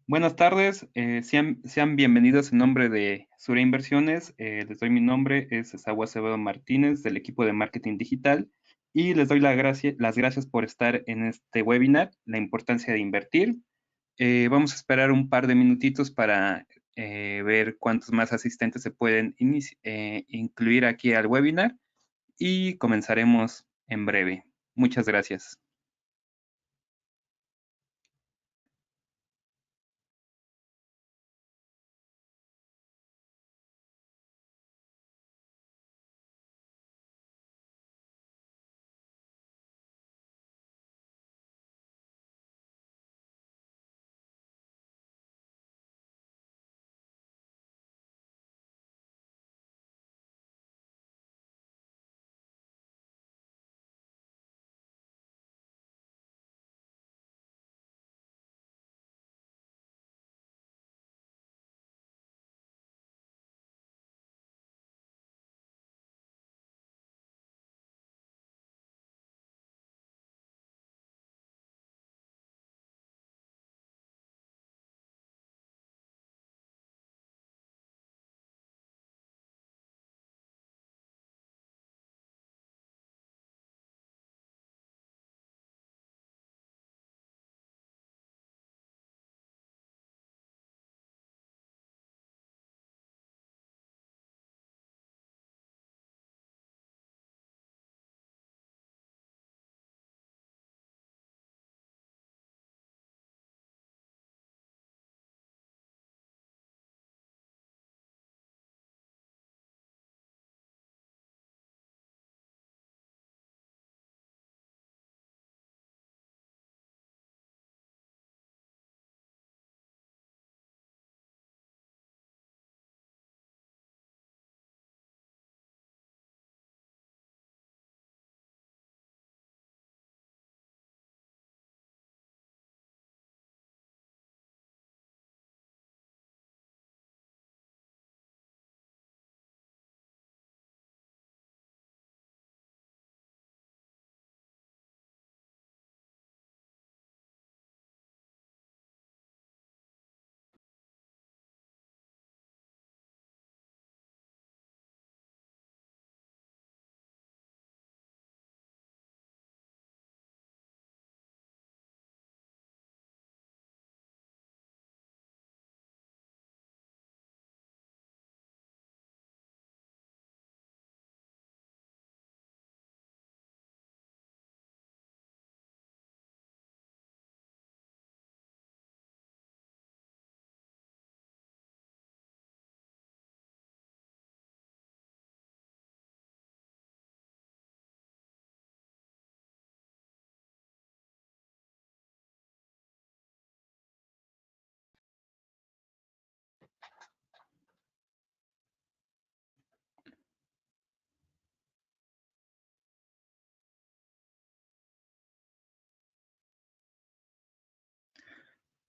Buenas tardes, sean bienvenidos en nombre de Sura Inversiones. Les doy mi nombre, es Esaú Acevedo Martínez del equipo de marketing digital y les doy las gracias por estar en este webinar, la importancia de invertir. Vamos a esperar un par de minutitos para ver cuántos más asistentes se pueden incluir aquí al webinar y comenzaremos en breve. Muchas gracias.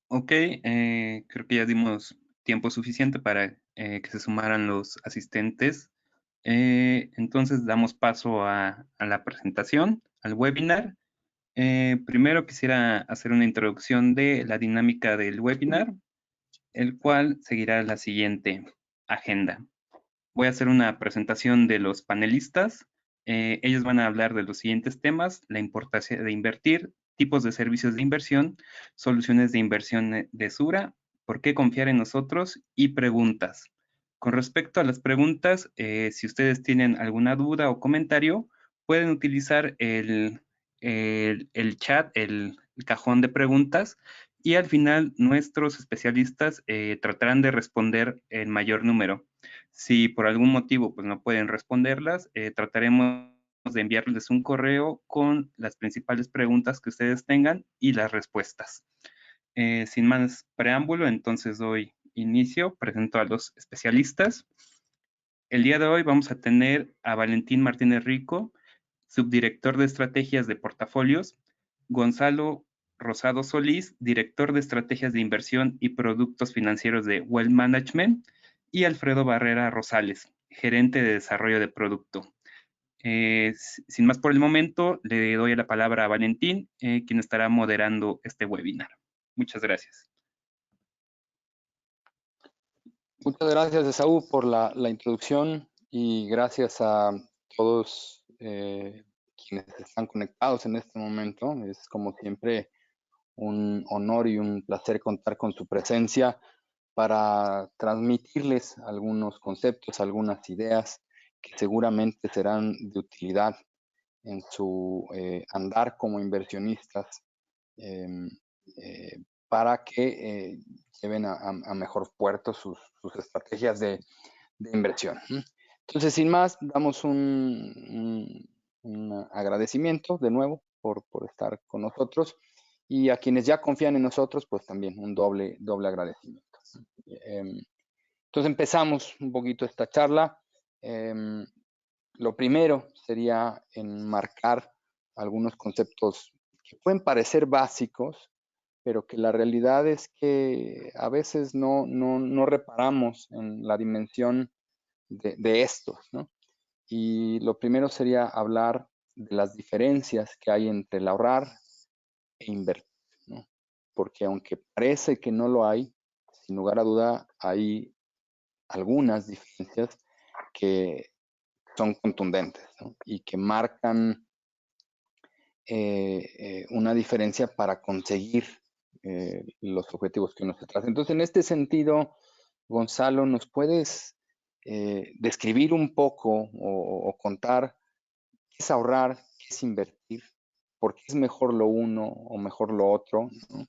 Ok, creo que ya dimos tiempo suficiente para que se sumaran los asistentes. Entonces damos paso a la presentación, al webinar. Primero quisiera hacer una introducción de la dinámica del webinar, el cual seguirá la siguiente agenda. Voy a hacer una presentación de los panelistas. Ellos van a hablar de los siguientes temas: la importancia de invertir, tipos de servicios de inversión, soluciones de inversión de Sura, por qué confiar en nosotros y preguntas. Con respecto a las preguntas, si ustedes tienen alguna duda o comentario, pueden utilizar el chat, el cajón de preguntas, y al final nuestros especialistas tratarán de responder el mayor número. Si por algún motivo pues, no pueden responderlas, trataremos de enviarles un correo con las principales preguntas que ustedes tengan y las respuestas. Sin más preámbulo, entonces doy inicio, presento a los especialistas. El día de hoy vamos a tener a Valentín Martínez Rico, subdirector de estrategias de portafolios, Gonzalo Rosado Solís, director de estrategias de inversión y productos financieros de Wealth Management, y Alfredo Barrera Rosales, gerente de desarrollo de producto. Sin más por el momento, le doy la palabra a Valentín, quien estará moderando este webinar. Muchas gracias. Muchas gracias, Esaú, por la introducción y gracias a todos quienes están conectados en este momento. Es como siempre un honor y un placer contar con su presencia para transmitirles algunos conceptos, algunas ideas que seguramente serán de utilidad en su andar como inversionistas em, para que lleven a mejor puerto sus estrategias de inversión. Entonces, sin más, damos un agradecimiento de nuevo por estar con nosotros y a quienes ya confían en nosotros, pues también un doble agradecimiento. Entonces empezamos un poquito esta charla. Lo primero sería enmarcar algunos conceptos que pueden parecer básicos, pero que la realidad es que a veces no reparamos en la dimensión de estos, ¿no? Y lo primero sería hablar de las diferencias que hay entre el ahorrar e invertir, ¿no? Porque aunque parece que no lo hay, sin lugar a duda hay algunas diferencias que son contundentes, ¿no? Y que marcan una diferencia para conseguir los objetivos que uno se traza. Entonces, en este sentido, Gonzalo, ¿nos puedes describir un poco o contar qué es ahorrar, qué es invertir, por qué es mejor lo uno o mejor lo otro, ¿no?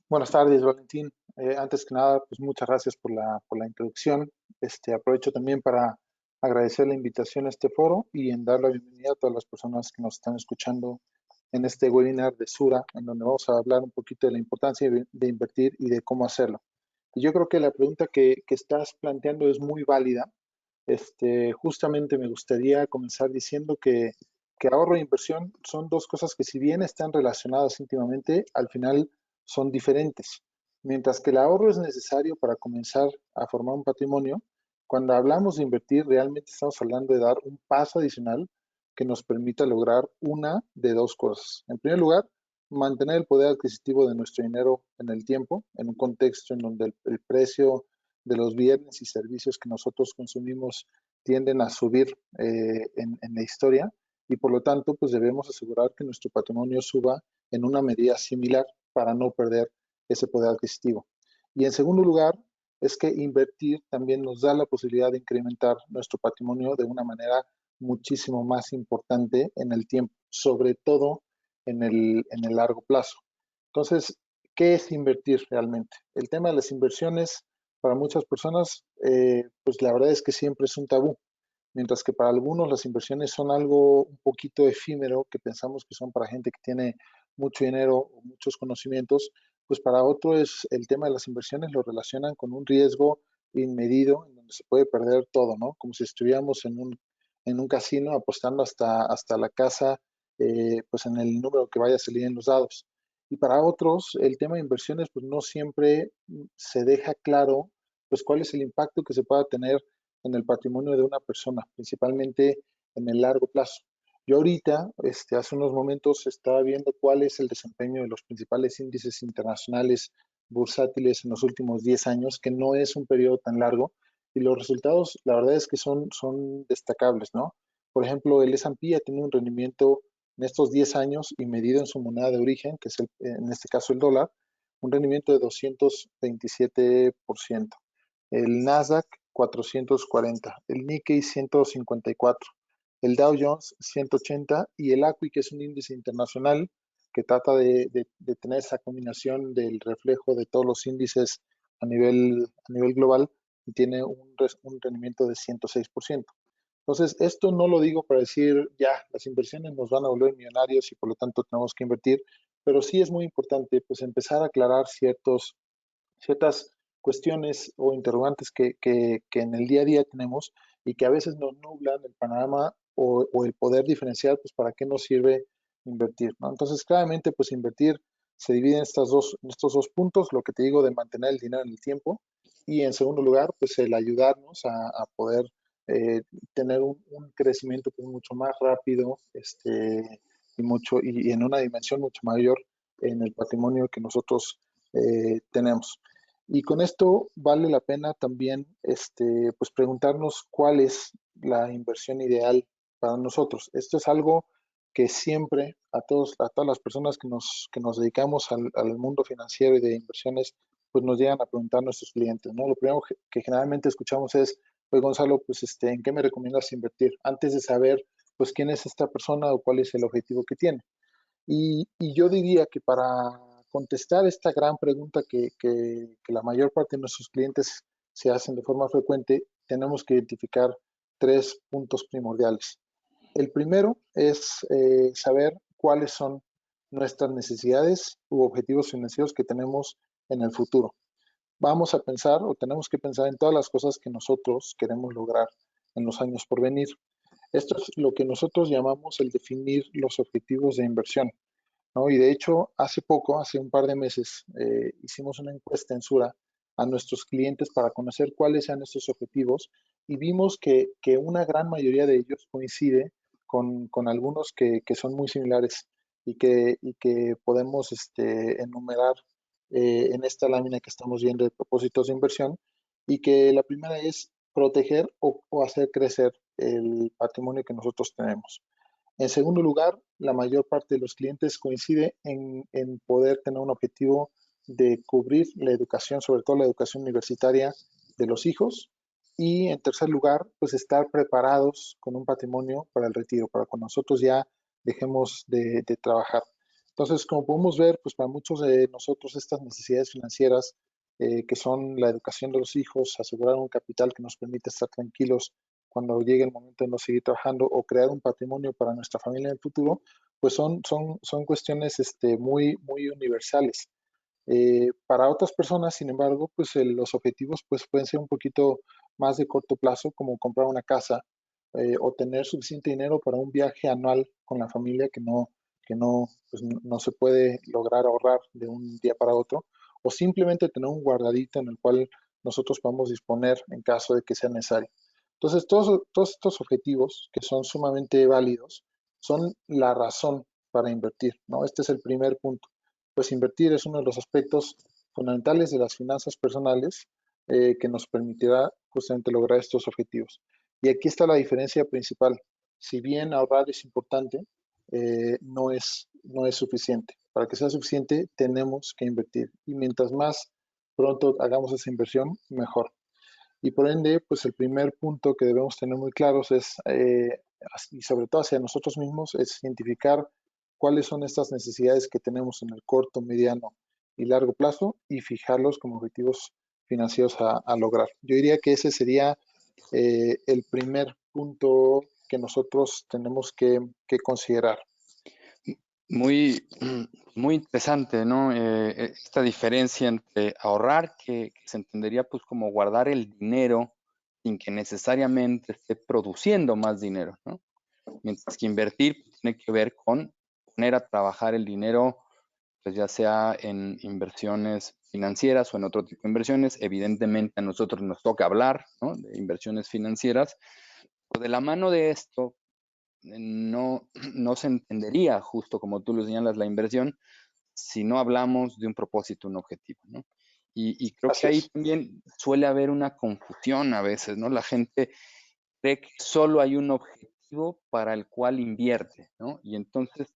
Buenas tardes, Valentín. Antes que nada, pues muchas gracias por la introducción. Aprovecho también para agradecer la invitación a este foro y en dar la bienvenida a todas las personas que nos están escuchando en este webinar de Sura, en donde vamos a hablar un poquito de la importancia de invertir y de cómo hacerlo. Y yo creo que la pregunta que estás planteando es muy válida. Justamente me gustaría comenzar diciendo que ahorro e inversión son dos cosas que, si bien están relacionadas íntimamente, al final son diferentes. Mientras que el ahorro es necesario para comenzar a formar un patrimonio, cuando hablamos de invertir, realmente estamos hablando de dar un paso adicional que nos permita lograr una de dos cosas. En primer lugar, mantener el poder adquisitivo de nuestro dinero en el tiempo, en un contexto en donde el precio de los bienes y servicios que nosotros consumimos tienden a subir en la historia, y por lo tanto pues debemos asegurar que nuestro patrimonio suba en una medida similar para no perder ese poder adquisitivo. Y en segundo lugar, es que invertir también nos da la posibilidad de incrementar nuestro patrimonio de una manera muchísimo más importante en el tiempo, sobre todo en el largo plazo. Entonces, ¿qué es invertir realmente? El tema de las inversiones para muchas personas, pues la verdad es que siempre es un tabú, mientras que para algunos las inversiones son algo un poquito efímero, que pensamos que son para gente que tiene mucho dinero o muchos conocimientos, pues para otros el tema de las inversiones lo relacionan con un riesgo inmedido en donde se puede perder todo, ¿no? Como si estuviéramos en un casino apostando hasta la casa, pues en el número que vaya a salir en los dados. Y para otros, el tema de inversiones, pues no siempre se deja claro, pues cuál es el impacto que se pueda tener en el patrimonio de una persona, principalmente en el largo plazo. Yo ahorita, hace unos momentos, estaba viendo cuál es el desempeño de los principales índices internacionales bursátiles en los últimos 10 años, que no es un periodo tan largo, y los resultados, la verdad es que son destacables, ¿no? Por ejemplo, el S&P ha tenido un rendimiento en estos 10 años y medido en su moneda de origen, que es en este caso el dólar, un rendimiento de 227%. El Nasdaq 440, el Nikkei 154, el Dow Jones 180 y el ACWI, que es un índice internacional que trata de tener esa combinación del reflejo de todos los índices a nivel global, y tiene un rendimiento de 106%. Entonces, esto no lo digo para decir, ya, las inversiones nos van a volver millonarios y por lo tanto tenemos que invertir, pero sí es muy importante pues empezar a aclarar ciertas cuestiones o interrogantes que en el día a día tenemos y que a veces nos nublan el panorama o el poder diferenciar, pues para qué nos sirve invertir, ¿no? Entonces, claramente, pues invertir se divide en estos dos puntos, lo que te digo de mantener el dinero en el tiempo, y en segundo lugar, pues el ayudarnos a poder eh, tener un crecimiento pues, mucho más rápido y en una dimensión mucho mayor en el patrimonio que nosotros tenemos. Y con esto vale la pena también pues preguntarnos cuál es la inversión ideal para nosotros. Esto es algo que siempre a todas las personas que nos dedicamos al mundo financiero y de inversiones, pues nos llegan a preguntar nuestros clientes, ¿no? Lo primero que generalmente escuchamos es, pues Gonzalo, pues ¿en qué me recomiendas invertir? Antes de saber, pues quién es esta persona o cuál es el objetivo que tiene. Y yo diría que para contestar esta gran pregunta que la mayor parte de nuestros clientes se hacen de forma frecuente, tenemos que identificar tres puntos primordiales. El primero es saber cuáles son nuestras necesidades u objetivos financieros que tenemos en el futuro. Vamos a pensar o tenemos que pensar en todas las cosas que nosotros queremos lograr en los años por venir. Esto es lo que nosotros llamamos el definir los objetivos de inversión, ¿no? Y de hecho, hace poco, hace un par de meses, hicimos una encuesta en Sura a nuestros clientes para conocer cuáles eran estos objetivos y vimos que una gran mayoría de ellos coincide con algunos que son muy similares y que podemos enumerar en esta lámina que estamos viendo de propósitos de inversión, y que la primera es proteger o hacer crecer el patrimonio que nosotros tenemos. En segundo lugar, la mayor parte de los clientes coincide en poder tener un objetivo de cubrir la educación, sobre todo la educación universitaria de los hijos. Y en tercer lugar, pues estar preparados con un patrimonio para el retiro, para cuando nosotros ya dejemos de trabajar. Entonces, como podemos ver, pues para muchos de nosotros estas necesidades financieras, que son la educación de los hijos, asegurar un capital que nos permite estar tranquilos cuando llegue el momento de no seguir trabajando, o crear un patrimonio para nuestra familia en el futuro, pues son cuestiones muy universales. Para otras personas, sin embargo, pues los objetivos pues pueden ser un poquito más de corto plazo, como comprar una casa, o tener suficiente dinero para un viaje anual con la familia pues no se puede lograr ahorrar de un día para otro, o simplemente tener un guardadito en el cual nosotros podamos disponer en caso de que sea necesario. Entonces, todos estos objetivos, que son sumamente válidos, son la razón para invertir, ¿no? Este es el primer punto. Pues invertir es uno de los aspectos fundamentales de las finanzas personales, que nos permitirá justamente lograr estos objetivos. Y aquí está la diferencia principal. Si bien ahorrar es importante, no es suficiente. Para que sea suficiente, tenemos que invertir. Y mientras más pronto hagamos esa inversión, mejor. Y por ende, pues el primer punto que debemos tener muy claros es, y sobre todo hacia nosotros mismos, es identificar cuáles son estas necesidades que tenemos en el corto, mediano y largo plazo, y fijarlos como objetivos financieros a lograr. Yo diría que ese sería el primer punto que nosotros tenemos que considerar. Muy, muy interesante, ¿no? Esta diferencia entre ahorrar, que se entendería pues como guardar el dinero sin que necesariamente esté produciendo más dinero, ¿no? Mientras que invertir pues, tiene que ver con poner a trabajar el dinero, pues ya sea en inversiones financieras o en otro tipo de inversiones. Evidentemente a nosotros nos toca hablar, ¿no?, de inversiones financieras. Pero de la mano de esto, no se entendería, justo como tú lo señalas, la inversión, si no hablamos de un propósito, un objetivo, ¿no? Y creo que Así ahí es. también suele haber una confusión a veces, ¿no? La gente cree que solo hay un objetivo para el cual invierte, ¿no? Y entonces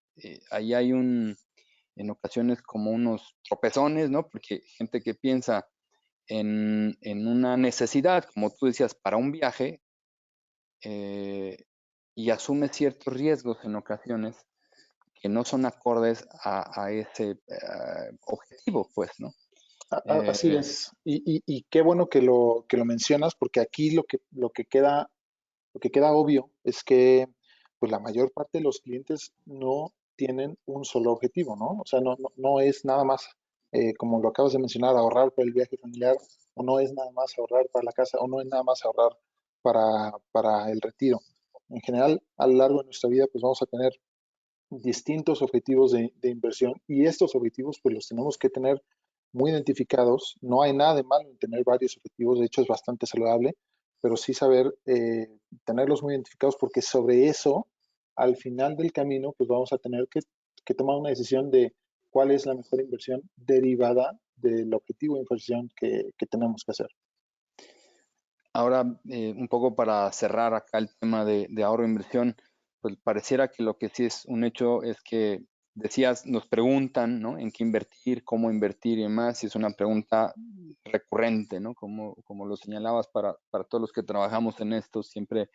ahí hay en ocasiones como unos tropezones, ¿no? Porque gente que piensa en una necesidad, como tú decías, para un viaje, eh, y asume ciertos riesgos en ocasiones que no son acordes a ese objetivo, pues, ¿no? Así Eh, es. Y qué bueno que lo mencionas, porque aquí lo que queda obvio es que pues la mayor parte de los clientes no tienen un solo objetivo, ¿no? O sea, no es nada más, como lo acabas de mencionar, ahorrar para el viaje familiar, o no es nada más ahorrar para la casa, o no es nada más ahorrar para el retiro. En general, a lo largo de nuestra vida, pues vamos a tener distintos objetivos de inversión, y estos objetivos pues los tenemos que tener muy identificados. No hay nada de malo en tener varios objetivos, de hecho es bastante saludable, pero sí saber tenerlos muy identificados, porque sobre eso, al final del camino, pues vamos a tener que tomar una decisión de cuál es la mejor inversión derivada del objetivo de inversión que tenemos que hacer. Ahora, un poco para cerrar acá el tema de ahorro e inversión, pues pareciera que lo que sí es un hecho es que decías, nos preguntan, ¿no? En qué invertir, cómo invertir y demás, y es una pregunta recurrente, ¿no? Como lo señalabas para todos los que trabajamos en esto, siempre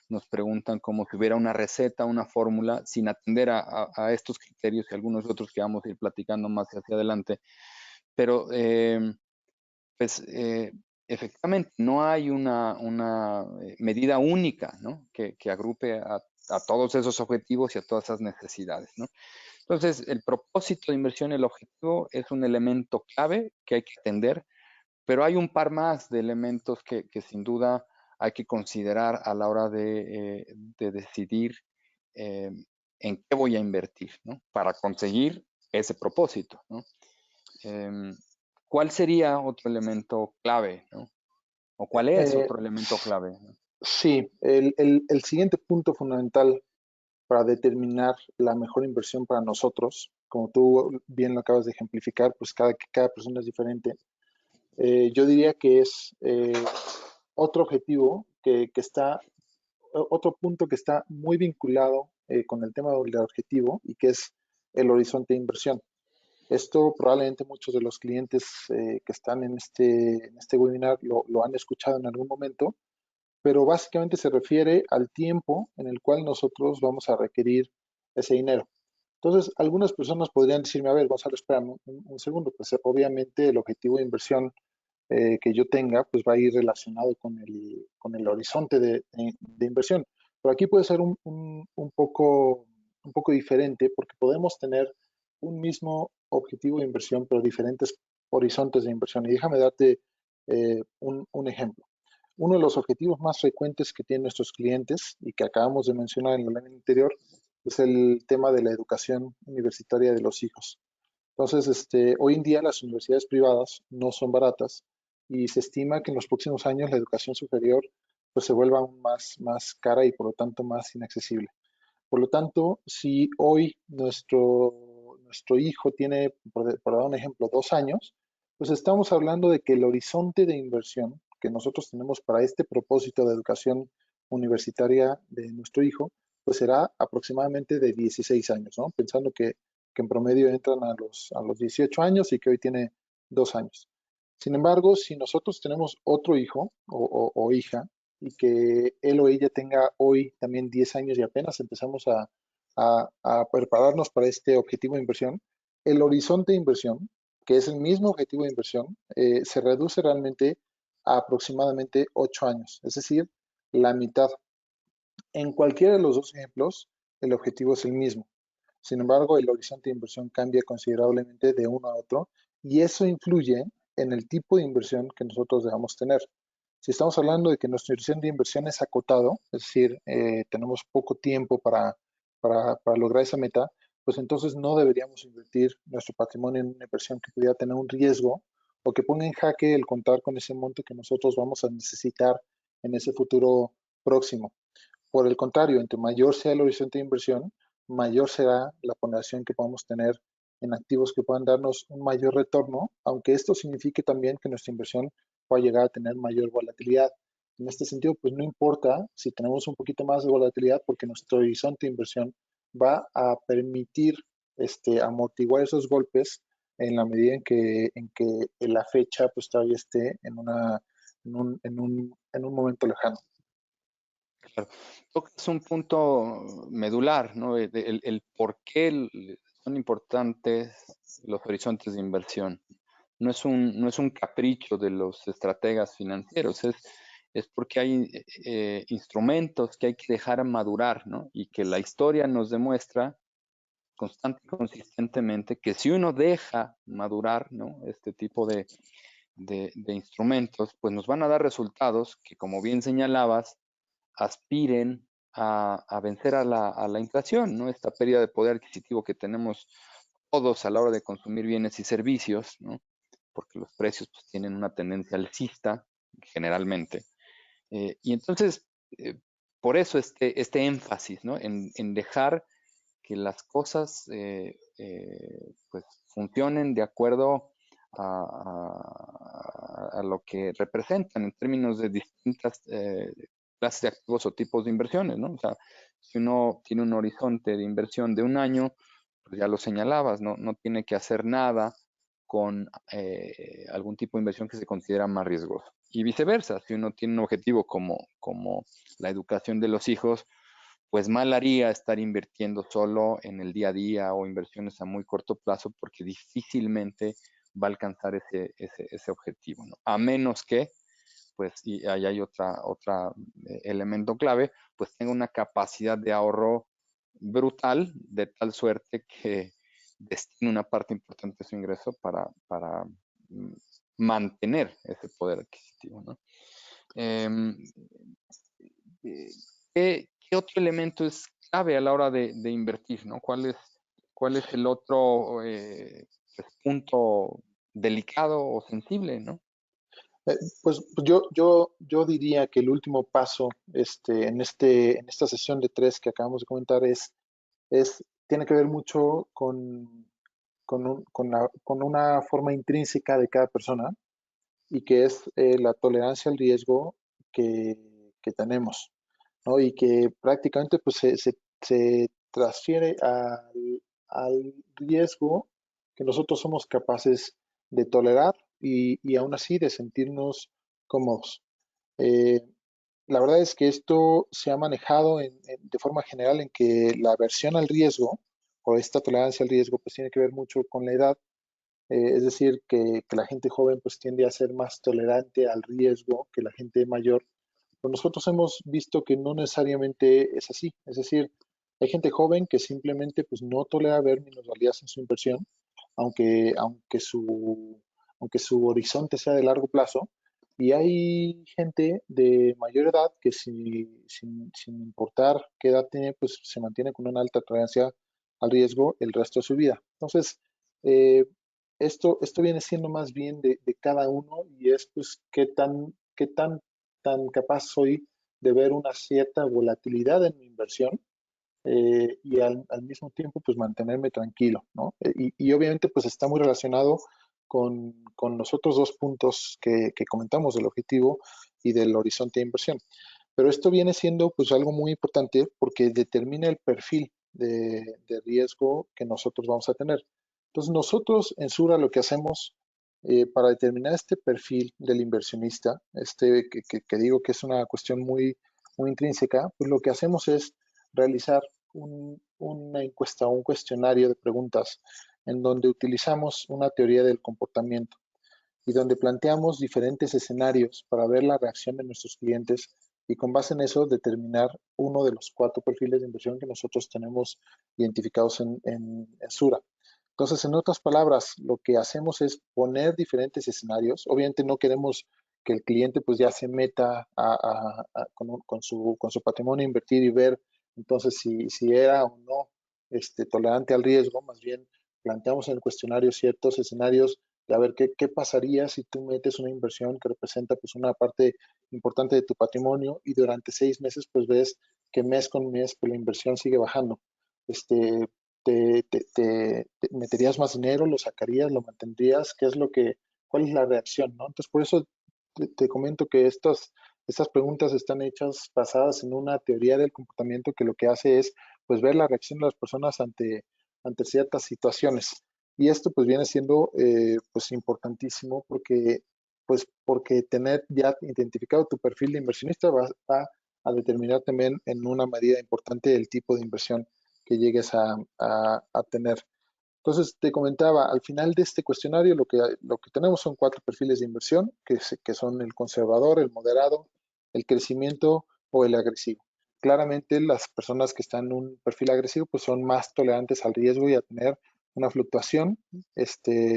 nos preguntan como si hubiera una receta, una fórmula, sin atender a estos criterios y algunos otros que vamos a ir platicando más hacia adelante. Pero, pues, efectivamente, no hay una medida única, ¿no? que agrupe a todos esos objetivos y a todas esas necesidades, ¿no? Entonces, el propósito de inversión, el objetivo, es un elemento clave que hay que atender, pero hay un par más de elementos que sin duda hay que considerar a la hora de decidir eh, en qué voy a invertir, ¿no? Para conseguir ese propósito, ¿no? Em, ¿Cuál sería otro elemento clave, ¿no? ¿O cuál es Eh, otro elemento clave, ¿no? sí, el siguiente punto fundamental para determinar la mejor inversión para nosotros, como tú bien lo acabas de ejemplificar, pues cada persona es diferente. Yo diría que es otro objetivo que está, otro punto que está muy vinculado con el tema del objetivo y que es el horizonte de inversión. Esto probablemente muchos de los clientes que están en este webinar lo han escuchado en algún momento, pero básicamente se refiere al tiempo en el cual nosotros vamos a requerir ese dinero. Entonces, algunas personas podrían decirme, a ver, Gonzalo, espérame un segundo, pues obviamente el objetivo de inversión que yo tenga, pues va a ir relacionado con el horizonte de inversión. Pero aquí puede ser un poco diferente porque podemos tener un mismo objetivo de inversión, pero diferentes horizontes de inversión. Y déjame darte un ejemplo. Uno de los objetivos más frecuentes que tienen nuestros clientes y que acabamos de mencionar en la lámina anterior es el tema de la educación universitaria de los hijos. Entonces, hoy en día las universidades privadas no son baratas y se estima que en los próximos años la educación superior pues, se vuelva aún más cara y por lo tanto más inaccesible. Por lo tanto, si hoy nuestro hijo tiene, por dar un ejemplo, 2 años, pues estamos hablando de que el horizonte de inversión que nosotros tenemos para este propósito de educación universitaria de nuestro hijo, pues será aproximadamente de 16 años, ¿no? Pensando que en promedio entran a los 18 años y que hoy tiene 2 años. Sin embargo, si nosotros tenemos otro hijo o hija y que él o ella tenga hoy también 10 años y apenas empezamos a prepararnos para este objetivo de inversión, el horizonte de inversión, que es el mismo objetivo de inversión, se reduce realmente a aproximadamente 8 años, es decir, la mitad. En cualquiera de los dos ejemplos, el objetivo es el mismo. Sin embargo, el horizonte de inversión cambia considerablemente de uno a otro y eso influye en el tipo de inversión que nosotros debamos tener. Si estamos hablando de que nuestra horizonte de inversión es acotado, es decir, tenemos poco tiempo para lograr esa meta, pues entonces no deberíamos invertir nuestro patrimonio en una inversión que pudiera tener un riesgo o que ponga en jaque el contar con ese monto que nosotros vamos a necesitar en ese futuro próximo. Por el contrario, entre mayor sea el horizonte de inversión, mayor será la ponderación que podamos tener en activos que puedan darnos un mayor retorno, aunque esto signifique también que nuestra inversión pueda llegar a tener mayor volatilidad. En este sentido, pues no importa si tenemos un poquito más de volatilidad porque nuestro horizonte de inversión va a permitir amortiguar esos golpes en la medida en que la fecha pues todavía esté en un momento lejano. Claro. Tocas un punto medular, ¿no? El por qué son importantes los horizontes de inversión. No es un capricho de los estrategas financieros, es porque hay instrumentos que hay que dejar madurar, ¿no? Y que la historia nos demuestra constante y consistentemente que si uno deja madurar, ¿no? Este tipo de instrumentos, pues nos van a dar resultados que, como bien señalabas, aspiren a vencer a la inflación, ¿no? Esta pérdida de poder adquisitivo que tenemos todos a la hora de consumir bienes y servicios, ¿no? Porque los precios pues, tienen una tendencia alcista generalmente. Y entonces, por eso este énfasis, ¿no? En dejar que las cosas pues funcionen de acuerdo a lo que representan en términos de distintas clases de activos o tipos de inversiones, ¿no? O sea, si uno tiene un horizonte de inversión de un año, pues ya lo señalabas, no tiene que hacer nada con algún tipo de inversión que se considera más riesgoso. Y viceversa, si uno tiene un objetivo como la educación de los hijos, pues mal haría estar invirtiendo solo en el día a día o inversiones a muy corto plazo porque difícilmente va a alcanzar ese objetivo, ¿no? A menos que, pues, y ahí hay otra elemento clave, pues tenga una capacidad de ahorro brutal, de tal suerte que destine una parte importante de su ingreso para mantener ese poder adquisitivo, ¿no? ¿Qué otro elemento es clave a la hora de invertir, ¿no? ¿Cuál es el otro pues, punto delicado o sensible, ¿no? Pues yo diría que el último paso en esta sesión de tres que acabamos de comentar tiene que ver mucho con una forma intrínseca de cada persona y que es la tolerancia al riesgo que tenemos, ¿no? Y que prácticamente pues, se transfiere al riesgo que nosotros somos capaces de tolerar y aún así de sentirnos cómodos. Eh, la verdad es que esto se ha manejado de forma general en que la aversión al riesgo o esta tolerancia al riesgo pues tiene que ver mucho con la edad, es decir, que la gente joven pues tiende a ser más tolerante al riesgo que la gente mayor. Pero nosotros hemos visto que no necesariamente es así. Es decir, hay gente joven que simplemente pues no tolera ver minusvalías en su inversión, aunque, aunque su, aunque su horizonte sea de largo plazo. Y hay gente de mayor edad que sin importar qué edad tiene, pues se mantiene con una alta tolerancia al riesgo el resto de su vida. Entonces, eh, esto viene siendo más bien de cada uno y es pues tan capaz soy de ver una cierta volatilidad en mi inversión y al mismo tiempo pues mantenerme tranquilo, ¿no? Y obviamente pues está muy relacionado con los otros dos puntos que comentamos del objetivo y del horizonte de inversión. Pero esto viene siendo pues algo muy importante porque determina el perfil de riesgo que nosotros vamos a tener. Entonces nosotros en Sura lo que hacemos para determinar este perfil del inversionista, que digo que es una cuestión muy intrínseca, pues lo que hacemos es realizar una encuesta o un cuestionario de preguntas en donde utilizamos una teoría del comportamiento y donde planteamos diferentes escenarios para ver la reacción de nuestros clientes y con base en eso determinar uno de los 4 perfiles de inversión que nosotros tenemos identificados en Sura. Entonces, en otras palabras, lo que hacemos es poner diferentes escenarios. Obviamente no queremos que el cliente pues ya se meta con su patrimonio a invertir y ver entonces si era o no tolerante al riesgo. Más bien planteamos en el cuestionario ciertos escenarios de a ver qué pasaría si tú metes una inversión que representa pues una parte importante de tu patrimonio y durante 6 meses pues ves que mes con mes pues la inversión sigue bajando. Este, te meterías más dinero, lo sacarías, lo mantendrías, cuál es la reacción, ¿no? Entonces, por eso te comento que estas preguntas están hechas basadas en una teoría del comportamiento que lo que hace es, pues, ver la reacción de las personas ante ciertas situaciones. Y esto, pues, viene siendo, pues, importantísimo porque tener ya identificado tu perfil de inversionista va a determinar también en una medida importante el tipo de inversión que llegues a tener. Entonces, te comentaba, al final de este cuestionario lo que tenemos son 4 perfiles de inversión, que son el conservador, el moderado, el crecimiento o el agresivo. Claramente, las personas que están en un perfil agresivo pues son más tolerantes al riesgo y a tener una fluctuación,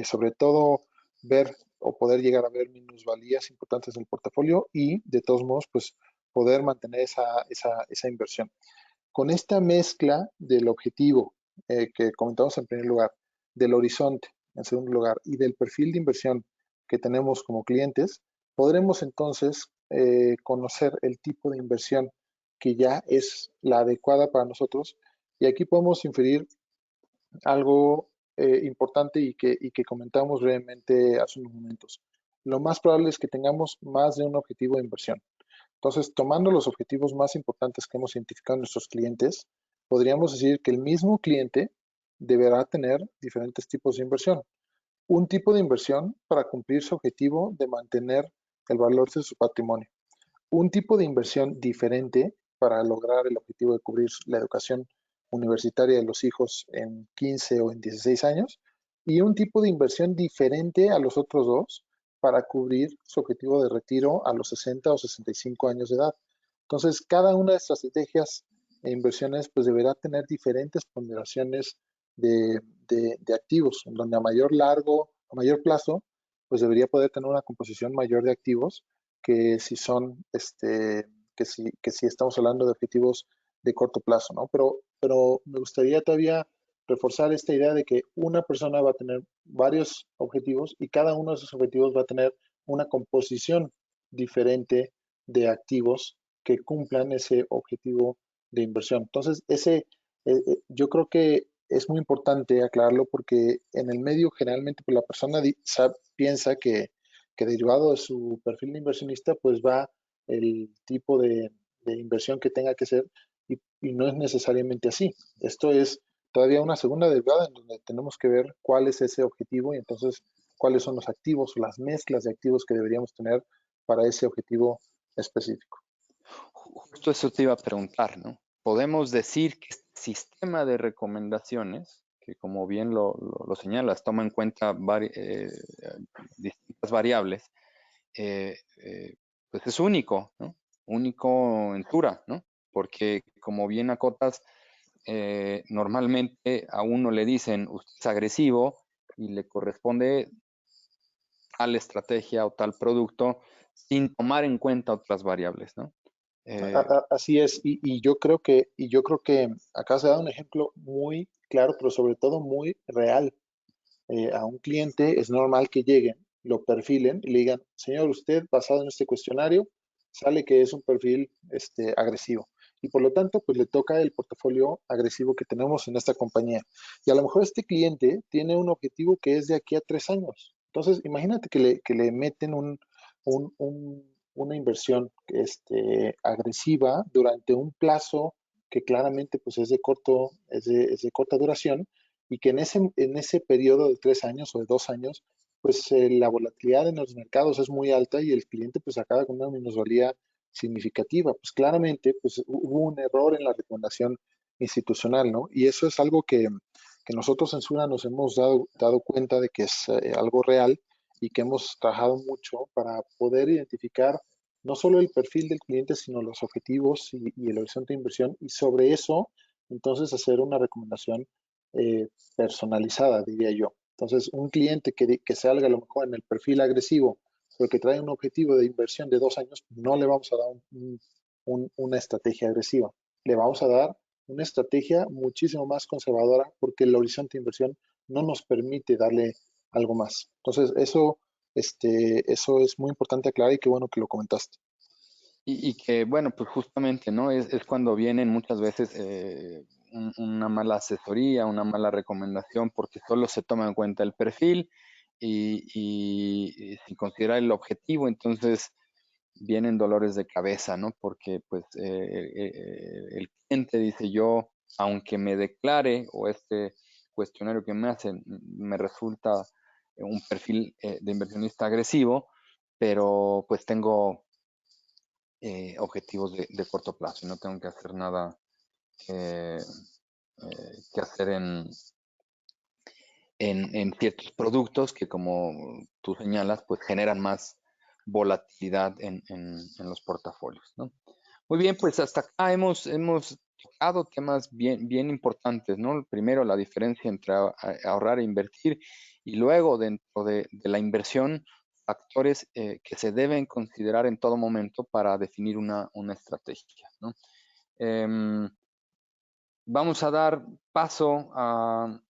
sobre todo ver o poder llegar a ver minusvalías importantes del portafolio y de todos modos pues poder mantener esa inversión. Con esta mezcla del objetivo que comentamos en primer lugar, del horizonte en segundo lugar y del perfil de inversión que tenemos como clientes, podremos entonces conocer el tipo de inversión que ya es la adecuada para nosotros y aquí podemos inferir algo importante y que comentamos brevemente hace unos momentos. Lo más probable es que tengamos más de un objetivo de inversión. Entonces, tomando los objetivos más importantes que hemos identificado en nuestros clientes, podríamos decir que el mismo cliente deberá tener diferentes tipos de inversión. Un tipo de inversión para cumplir su objetivo de mantener el valor de su patrimonio. Un tipo de inversión diferente para lograr el objetivo de cubrir la educación universitaria de los hijos en 15 o en 16 años. Y un tipo de inversión diferente a los otros dos para cubrir su objetivo de retiro a los 60 o 65 años de edad. Entonces, cada una de estas estrategias e inversiones pues deberá tener diferentes ponderaciones de activos, en donde a mayor plazo, pues debería poder tener una composición mayor de activos que si son, que si estamos hablando de objetivos de corto plazo, ¿no? Pero me gustaría todavía reforzar esta idea de que una persona va a tener varios objetivos y cada uno de esos objetivos va a tener una composición diferente de activos que cumplan ese objetivo de inversión. Entonces, yo creo que es muy importante aclararlo porque en el medio generalmente pues, la persona piensa que derivado de su perfil de inversionista pues va el tipo de inversión que tenga que ser y no es necesariamente así. Esto es todavía una segunda derivada en donde tenemos que ver cuál es ese objetivo y entonces cuáles son los activos o las mezclas de activos que deberíamos tener para ese objetivo específico. Justo eso te iba a preguntar, ¿no? Podemos decir que este sistema de recomendaciones, que como bien lo señalas, toma en cuenta distintas variables, pues es único, ¿no? Único en Sura, ¿no? Porque como bien acotas, normalmente a uno le dicen, usted es agresivo y le corresponde tal estrategia o tal producto sin tomar en cuenta otras variables, ¿no? Así es, y yo creo que acá se da un ejemplo muy claro, pero sobre todo muy real. A un cliente es normal que lleguen, lo perfilen y le digan, señor, usted basado en este cuestionario sale que es un perfil agresivo y por lo tanto pues le toca el portafolio agresivo que tenemos en esta compañía. Y a lo mejor este cliente tiene un objetivo que es de aquí a 3 años. Entonces imagínate que le meten una inversión agresiva durante un plazo que claramente pues es de corta duración y que en ese periodo de 3 años o de 2 años, pues la volatilidad en los mercados es muy alta y el cliente pues acaba con una minusvalía significativa. Pues claramente pues hubo un error en la recomendación institucional, ¿no? Y eso es algo que nosotros en Sura nos hemos dado cuenta de que es algo real y que hemos trabajado mucho para poder identificar no solo el perfil del cliente, sino los objetivos y el horizonte de inversión y sobre eso entonces hacer una recomendación personalizada, diría yo. Entonces, un cliente que salga a lo mejor en el perfil agresivo, pero que trae un objetivo de inversión de 2 años, no le vamos a dar una estrategia agresiva. Le vamos a dar una estrategia muchísimo más conservadora porque el horizonte de inversión no nos permite darle algo más. Entonces, eso es muy importante aclarar y qué bueno que lo comentaste. Y que, bueno, pues justamente, ¿no? Es cuando vienen muchas veces una mala asesoría, una mala recomendación, porque solo se toma en cuenta el perfil y sin considerar el objetivo, entonces vienen dolores de cabeza, ¿no? Porque pues el cliente dice yo, aunque me declare o este cuestionario que me hacen me resulta un perfil de inversionista agresivo, pero pues tengo objetivos de corto plazo y no tengo que hacer nada que hacer en ciertos productos que, como tú señalas, pues generan más volatilidad en los portafolios, ¿no? Muy bien, pues hasta acá hemos tocado temas bien importantes, ¿no? Primero, la diferencia entre ahorrar e invertir y luego dentro de la inversión, factores que se deben considerar en todo momento para definir una estrategia, ¿no? Vamos a dar paso a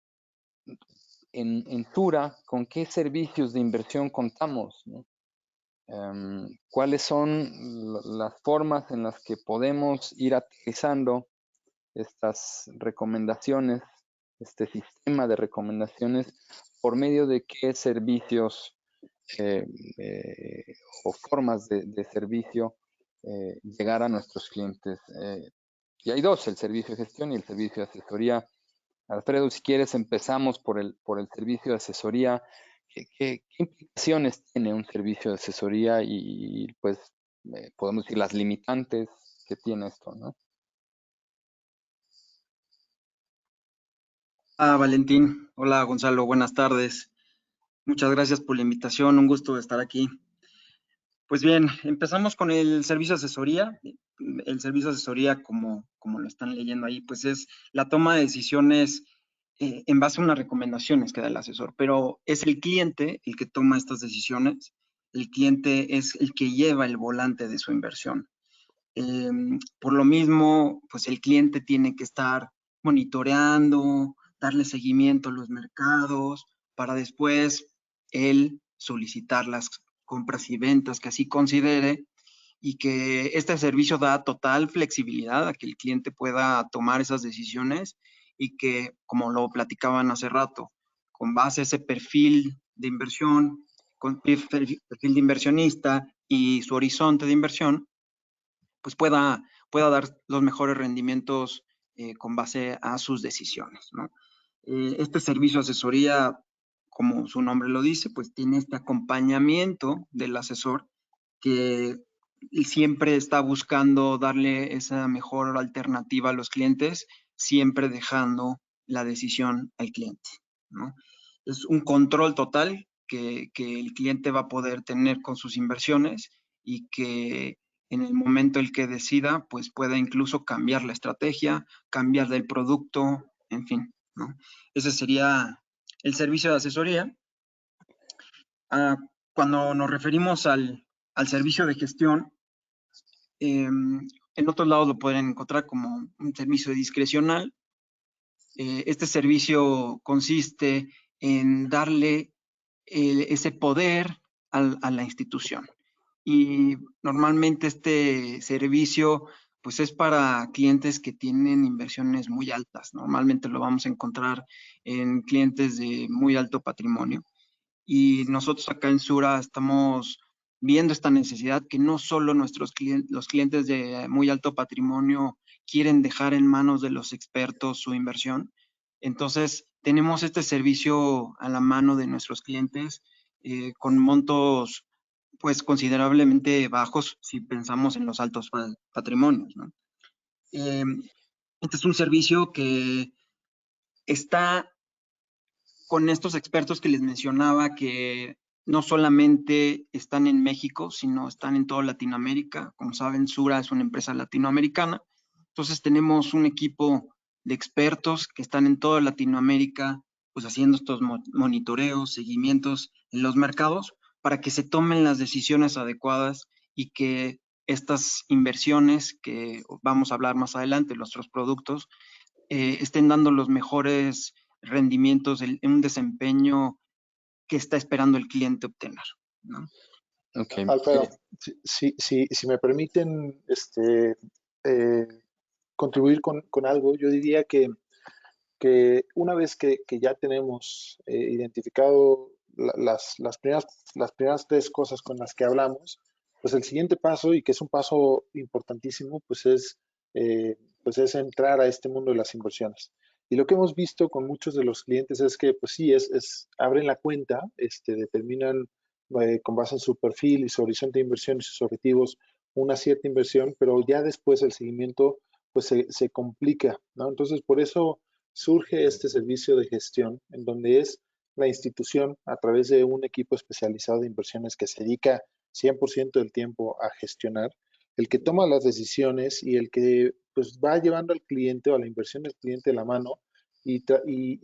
en Sura, ¿con qué servicios de inversión contamos, ¿no? ¿Cuáles son las formas en las que podemos ir aterrizando estas recomendaciones este sistema de recomendaciones, por medio de qué servicios o formas de servicio llegar a nuestros clientes. Y hay dos, el servicio de gestión y el servicio de asesoría. Alfredo, si quieres, empezamos por el servicio de asesoría. ¿Qué implicaciones tiene un servicio de asesoría y pues podemos decir las limitantes que tiene esto, ¿no? Valentín. Hola, Gonzalo. Buenas tardes. Muchas gracias por la invitación. Un gusto estar aquí. Pues bien, empezamos con el servicio de asesoría. El servicio de asesoría, como lo están leyendo ahí, pues es la toma de decisiones en base a unas recomendaciones que da el asesor, pero es el cliente el que toma estas decisiones. El cliente es el que lleva el volante de su inversión. Por lo mismo, pues el cliente tiene que estar monitoreando, darle seguimiento a los mercados para después él solicitar las compras y ventas que así considere, y que este servicio da total flexibilidad a que el cliente pueda tomar esas decisiones y que, como lo platicaban hace rato, con base a ese perfil de inversión, con perfil de inversionista y su horizonte de inversión, pues pueda dar los mejores rendimientos con base a sus decisiones, ¿no? Este servicio de asesoría, como su nombre lo dice, pues tiene este acompañamiento del asesor que siempre está buscando darle esa mejor alternativa a los clientes, siempre dejando la decisión al cliente, ¿no? Es un control total que el cliente va a poder tener con sus inversiones, y que en el momento en que decida, pues pueda incluso cambiar la estrategia, cambiar del producto, en fin, ¿no? Ese sería el servicio de asesoría. Cuando nos referimos al servicio de gestión, en otros lados lo pueden encontrar como un servicio discrecional. Este servicio consiste en darle ese poder a la institución. Y normalmente este servicio pues es para clientes que tienen inversiones muy altas. Normalmente lo vamos a encontrar en clientes de muy alto patrimonio. Y nosotros acá en Sura estamos viendo esta necesidad, que no solo los clientes de muy alto patrimonio quieren dejar en manos de los expertos su inversión. Entonces, tenemos este servicio a la mano de nuestros clientes con montos pues considerablemente bajos si pensamos en los altos patrimonios, ¿no? Este es un servicio que está con estos expertos que les mencionaba, que no solamente están en México, sino están en toda Latinoamérica. Como saben, Sura es una empresa latinoamericana. Entonces tenemos un equipo de expertos que están en toda Latinoamérica, pues haciendo estos monitoreos, seguimientos en los mercados, para que se tomen las decisiones adecuadas y que estas inversiones que vamos a hablar más adelante, nuestros productos, estén dando los mejores rendimientos, en un desempeño que está esperando el cliente obtener, ¿no? Okay. Alfredo, si me permiten eh, contribuir con algo, yo diría que una vez que ya tenemos identificado las primeras tres cosas con las que hablamos, pues el siguiente paso, y que es un paso importantísimo, pues es entrar a este mundo de las inversiones. Y lo que hemos visto con muchos de los clientes es que, pues sí, abren la cuenta, determinan con base en su perfil y su horizonte de inversión y sus objetivos una cierta inversión, pero ya después el seguimiento pues se complica, ¿no? Entonces, por eso surge este servicio de gestión, en donde es la institución, a través de un equipo especializado de inversiones que se dedica 100% del tiempo a gestionar, el que toma las decisiones y el que pues va llevando al cliente o a la inversión del cliente de la mano y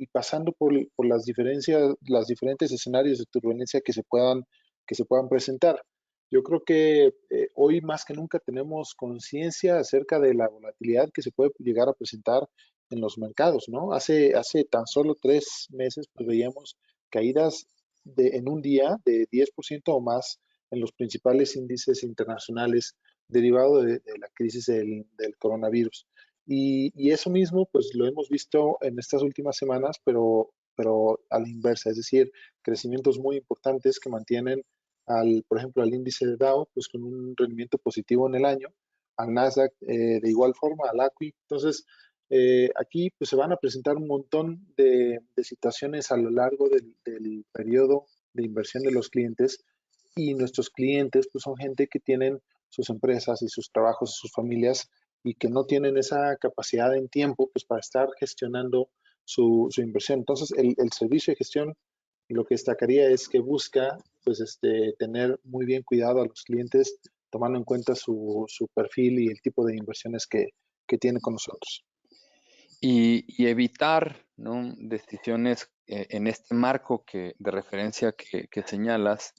pasando por las diferentes escenarios de turbulencia que se puedan presentar. Yo creo que hoy más que nunca tenemos conciencia acerca de la volatilidad que se puede llegar a presentar en los mercados, ¿no? Hace tan solo 3 meses pues veíamos caídas en un día de 10% o más en los principales índices internacionales derivado de la crisis del coronavirus. Y eso mismo, pues lo hemos visto en estas últimas semanas, pero a la inversa, es decir, crecimientos muy importantes que mantienen por ejemplo, al índice de Dow, pues con un rendimiento positivo en el año, al Nasdaq de igual forma, al ACWI. Entonces, aquí pues se van a presentar un montón de situaciones a lo largo del periodo de inversión de los clientes, y nuestros clientes pues son gente que tienen sus empresas y sus trabajos y sus familias, y que no tienen esa capacidad en tiempo pues para estar gestionando su inversión. Entonces, el servicio de gestión, lo que destacaría es que busca pues tener muy bien cuidado a los clientes, tomando en cuenta su perfil y el tipo de inversiones que tiene con nosotros. Y evitar, ¿no?, decisiones en este marco de referencia que señalas,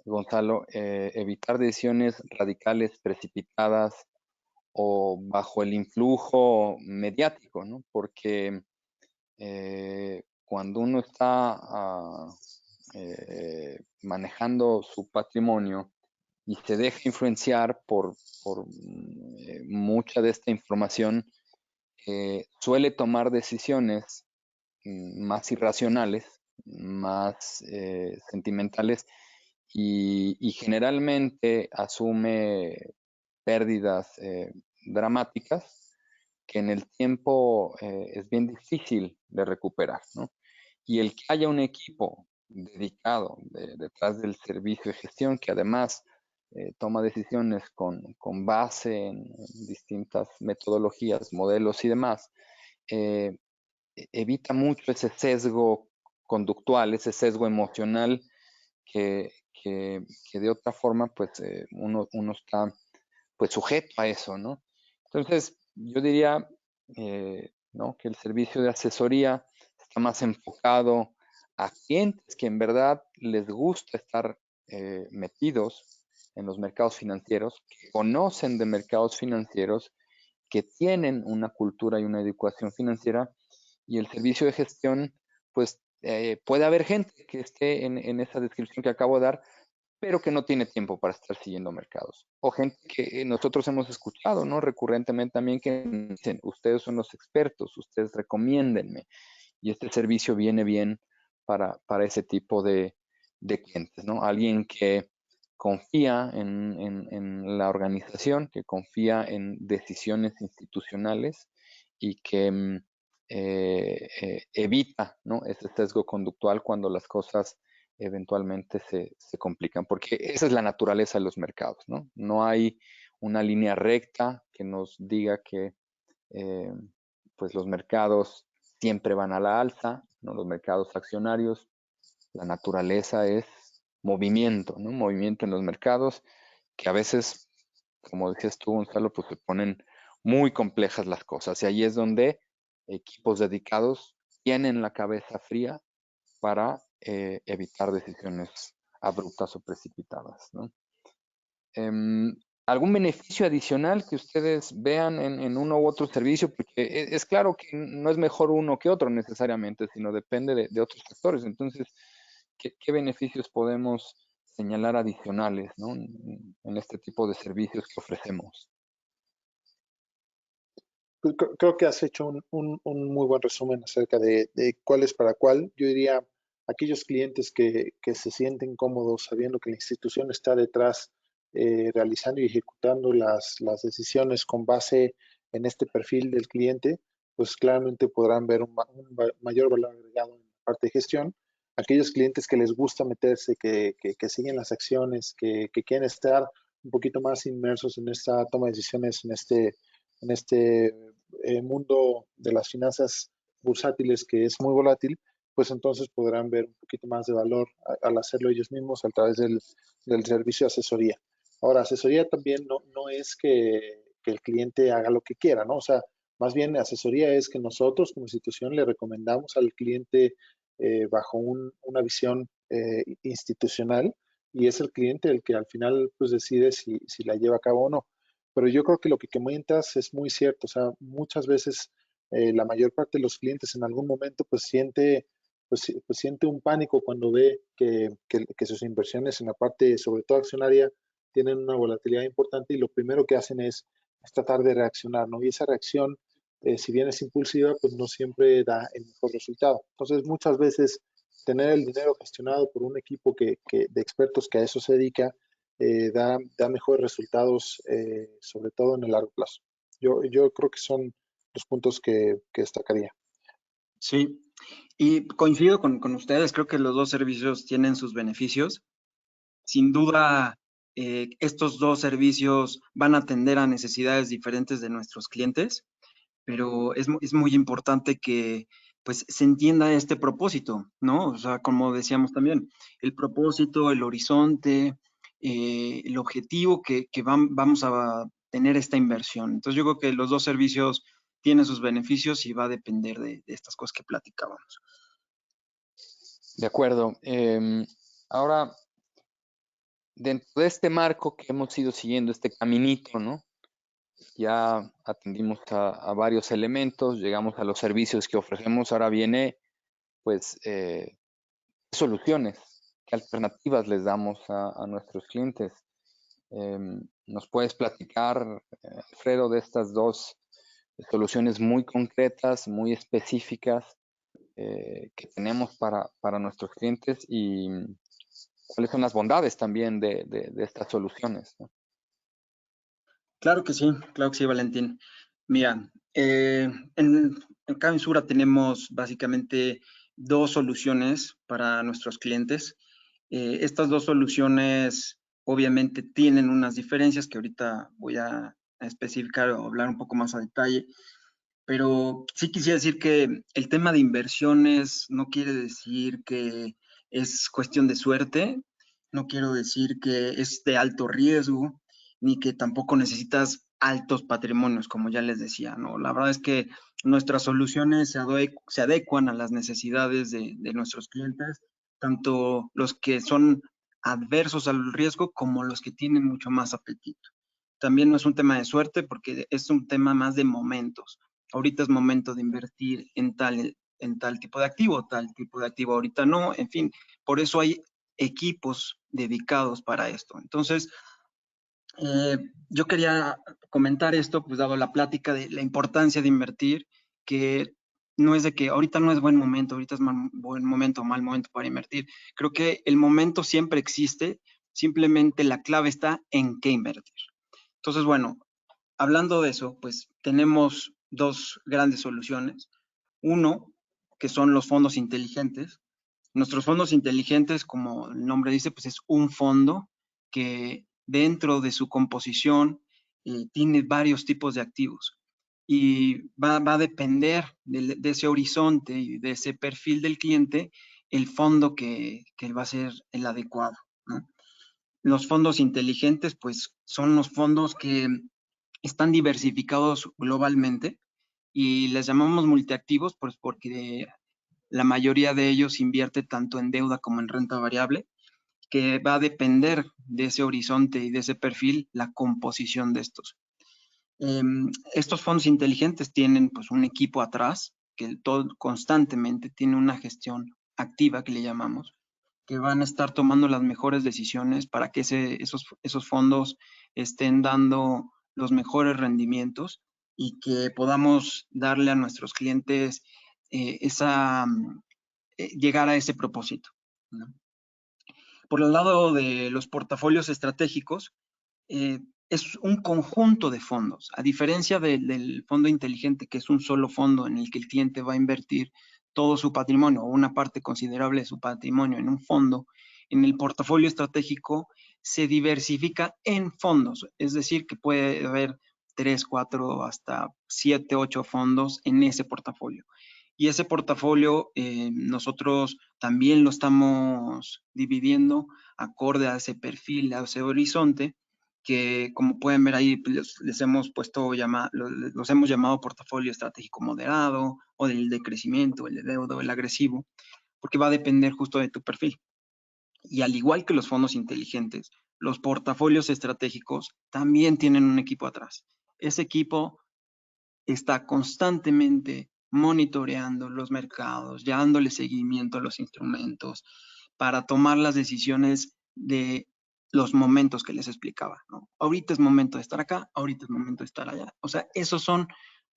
Gonzalo, evitar decisiones radicales, precipitadas o bajo el influjo mediático, ¿no? Porque cuando uno está manejando su patrimonio y se deja influenciar por mucha de esta información, suele tomar decisiones más irracionales, más sentimentales, y generalmente asume pérdidas dramáticas que en el tiempo es bien difícil de recuperar, ¿no? Y el que haya un equipo dedicado detrás del servicio de gestión, que además toma decisiones con base en distintas metodologías, modelos y demás, eh, evita mucho ese sesgo conductual, ese sesgo emocional que de otra forma pues uno está pues sujeto a eso, ¿no? Entonces, yo diría, ¿no?, que el servicio de asesoría está más enfocado a clientes que en verdad les gusta estar metidos en los mercados financieros, que conocen de mercados financieros, que tienen una cultura y una educación financiera, y el servicio de gestión, pues puede haber gente que esté en esa descripción que acabo de dar, pero que no tiene tiempo para estar siguiendo mercados. O gente que nosotros hemos escuchado, ¿no?, recurrentemente también, que dicen, ustedes son los expertos, ustedes recomiéndenme. Y este servicio viene bien para ese tipo de clientes, ¿no? Alguien que confía en la organización, que confía en decisiones institucionales y que evita, ¿no?, ese sesgo conductual cuando las cosas eventualmente se complican, porque esa es la naturaleza de los mercados, ¿no? No hay una línea recta que nos diga que pues los mercados siempre van a la alza, ¿no? Los mercados accionarios, la naturaleza es movimiento, ¿no? Movimiento en los mercados, que a veces, como decías tú, Gonzalo, pues se ponen muy complejas las cosas, y ahí es donde equipos dedicados tienen la cabeza fría para evitar decisiones abruptas o precipitadas, ¿no? ¿Algún beneficio adicional que ustedes vean en uno u otro servicio? Porque es claro que no es mejor uno que otro necesariamente, sino depende de otros factores. Entonces, ¿qué beneficios podemos señalar adicionales, ¿no?, en este tipo de servicios que ofrecemos? Creo que has hecho un muy buen resumen acerca de cuál es para cuál. Yo diría, aquellos clientes que se sienten cómodos sabiendo que la institución está detrás, realizando y ejecutando las decisiones con base en este perfil del cliente, pues claramente podrán ver un mayor valor agregado en la parte de gestión. Aquellos clientes que les gusta meterse, que siguen las acciones, que quieren estar un poquito más inmersos en esta toma de decisiones, en este mundo de las finanzas bursátiles, que es muy volátil, pues entonces podrán ver un poquito más de valor al hacerlo ellos mismos a través del servicio de asesoría. Ahora, asesoría también no es que el cliente haga lo que quiera, ¿no? O sea, más bien asesoría es que nosotros como institución le recomendamos al cliente bajo una visión institucional, y es el cliente el que al final pues decide si la lleva a cabo o no. Pero yo creo que lo que comentas es muy cierto. O sea, muchas veces la mayor parte de los clientes en algún momento pues siente un pánico cuando ve que sus inversiones en la parte, sobre todo accionaria, tienen una volatilidad importante, y lo primero que hacen es tratar de reaccionar, ¿no? Y esa reacción si bien es impulsiva, pues no siempre da el mejor resultado. Entonces, muchas veces tener el dinero gestionado por un equipo de expertos que a eso se dedica, da mejores resultados, sobre todo en el largo plazo. Yo creo que son los puntos que destacaría. Sí, y coincido con ustedes, creo que los dos servicios tienen sus beneficios. Sin duda, estos dos servicios van a atender a necesidades diferentes de nuestros clientes, pero es muy importante que pues se entienda este propósito, ¿no? O sea, como decíamos también, el propósito, el horizonte, el objetivo que vamos a tener esta inversión. Entonces yo creo que los dos servicios tienen sus beneficios y va a depender de estas cosas que platicábamos. De acuerdo. Ahora, dentro de este marco que hemos ido siguiendo, este caminito, ¿no? Ya atendimos a varios elementos, llegamos a los servicios que ofrecemos, ahora viene, pues, soluciones, qué alternativas les damos a nuestros clientes. ¿Nos puedes platicar, Alfredo, de estas dos soluciones muy concretas, muy específicas que tenemos para nuestros clientes y cuáles son las bondades también de estas soluciones, ¿no? Claro que sí, Valentín. Mira, en Camisura tenemos básicamente dos soluciones para nuestros clientes. Estas dos soluciones obviamente tienen unas diferencias que ahorita voy a especificar o hablar un poco más a detalle, pero sí quisiera decir que el tema de inversiones no quiere decir que es cuestión de suerte, no quiero decir que es de alto riesgo, ni que tampoco necesitas altos patrimonios, como ya les decía, ¿no? La verdad es que nuestras soluciones se adecuan a las necesidades de nuestros clientes, tanto los que son adversos al riesgo como los que tienen mucho más apetito. También no es un tema de suerte porque es un tema más de momentos. Ahorita es momento de invertir en tal tipo de activo, tal tipo de activo ahorita no, en fin, por eso hay equipos dedicados para esto. Entonces, yo quería comentar esto, pues dado la plática de la importancia de invertir, que no es de que ahorita no es buen momento, ahorita es buen momento o mal momento para invertir. Creo que el momento siempre existe, simplemente la clave está en qué invertir. Entonces, bueno, hablando de eso, pues tenemos dos grandes soluciones. Uno, que son los fondos inteligentes. Nuestros fondos inteligentes, como el nombre dice, pues es un fondo que dentro de su composición tiene varios tipos de activos y va a depender de ese horizonte y de ese perfil del cliente el fondo que va a ser el adecuado, ¿no? Los fondos inteligentes, pues son los fondos que están diversificados globalmente y les llamamos multiactivos pues porque la mayoría de ellos invierte tanto en deuda como en renta variable, que va a depender de ese horizonte y de ese perfil la composición de estos. Estos fondos inteligentes tienen pues un equipo atrás que constantemente tiene una gestión activa que le llamamos, que van a estar tomando las mejores decisiones para que esos fondos estén dando los mejores rendimientos y que podamos darle a nuestros clientes llegar a ese propósito, ¿no? Por el lado de los portafolios estratégicos, es un conjunto de fondos, a diferencia del fondo inteligente, que es un solo fondo en el que el cliente va a invertir todo su patrimonio o una parte considerable de su patrimonio en un fondo. En el portafolio estratégico se diversifica en fondos, es decir, que puede haber 3, 4, hasta 7, 8 fondos en ese portafolio. Y ese portafolio nosotros también lo estamos dividiendo acorde a ese perfil, a ese horizonte, que como pueden ver ahí les hemos puesto los hemos llamado portafolio estratégico moderado o del de crecimiento, el de deuda o el agresivo, porque va a depender justo de tu perfil. Y al igual que los fondos inteligentes, los portafolios estratégicos también tienen un equipo atrás. Ese equipo está constantemente monitoreando los mercados, dándole seguimiento a los instrumentos para tomar las decisiones de los momentos que les explicaba, ¿no? Ahorita es momento de estar acá, ahorita es momento de estar allá. O sea, esos son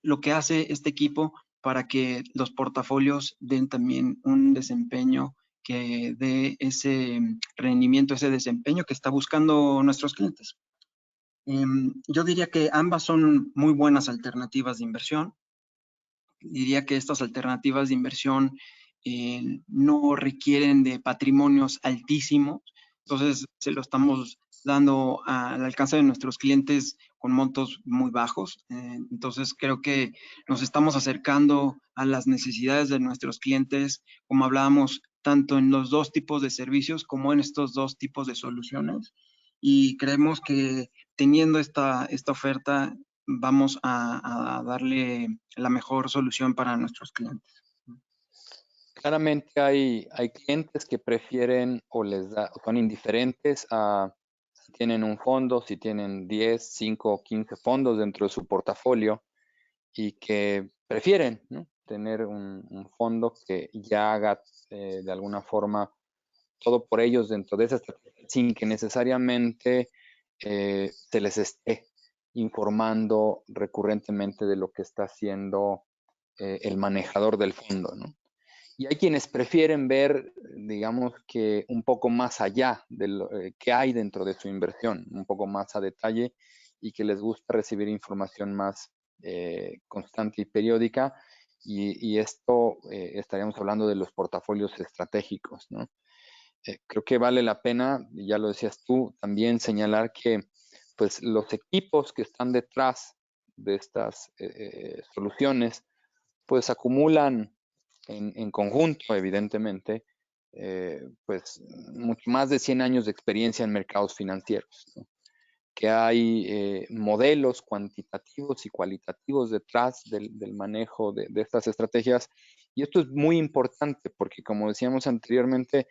lo que hace este equipo para que los portafolios den también un desempeño que dé ese rendimiento, ese desempeño que está buscando nuestros clientes. Yo diría que ambas son muy buenas alternativas de inversión. Diría que estas alternativas de inversión no requieren de patrimonios altísimos, entonces se lo estamos dando al alcance de nuestros clientes con montos muy bajos. Entonces creo que nos estamos acercando a las necesidades de nuestros clientes, como hablábamos, tanto en los dos tipos de servicios como en estos dos tipos de soluciones. Y creemos que teniendo esta oferta vamos a darle la mejor solución para nuestros clientes. Claramente hay clientes que prefieren o son indiferentes a si tienen un fondo, si tienen 10, 5 o 15 fondos dentro de su portafolio y que prefieren, ¿no?, tener un fondo que ya haga de alguna forma todo por ellos dentro de esa estrategia, sin que necesariamente se les esté informando recurrentemente de lo que está haciendo el manejador del fondo, ¿no? Y hay quienes prefieren ver, digamos, que un poco más allá de lo que hay dentro de su inversión, un poco más a detalle, y que les gusta recibir información más constante y periódica. Y esto estaríamos hablando de los portafolios estratégicos, ¿no? Creo que vale la pena, y ya lo decías tú, también señalar que pues los equipos que están detrás de estas soluciones pues acumulan en conjunto, evidentemente, pues mucho más de 100 años de experiencia en mercados financieros, ¿no? Que hay modelos cuantitativos y cualitativos detrás del manejo de estas estrategias. Y esto es muy importante porque, como decíamos anteriormente,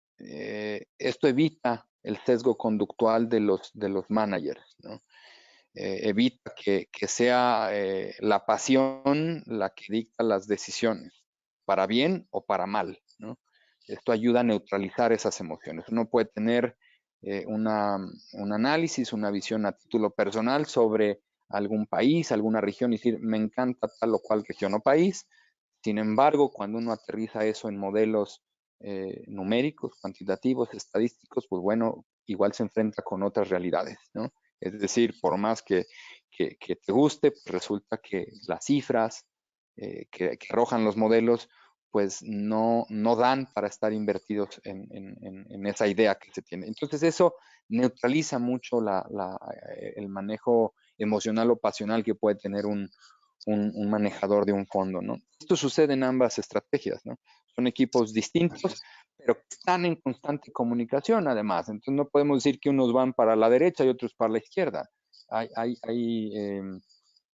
esto evita el sesgo conductual de los managers, ¿no? Evita que sea la pasión la que dicta las decisiones, para bien o para mal, ¿no? Esto ayuda a neutralizar esas emociones. Uno puede tener un análisis, una visión a título personal sobre algún país, alguna región, y decir, me encanta tal o cual región o país. Sin embargo, cuando uno aterriza eso en modelos numéricos, cuantitativos, estadísticos, pues bueno, igual se enfrenta con otras realidades, ¿no? Es decir, por más que te guste, pues resulta que las cifras que arrojan los modelos, pues no dan para estar invertidos en esa idea que se tiene. Entonces eso neutraliza mucho el manejo emocional o pasional que puede tener un manejador de un fondo, ¿no? Esto sucede en ambas estrategias, ¿no? Son equipos distintos, pero que están en constante comunicación además. Entonces no podemos decir que unos van para la derecha y otros para la izquierda. Hay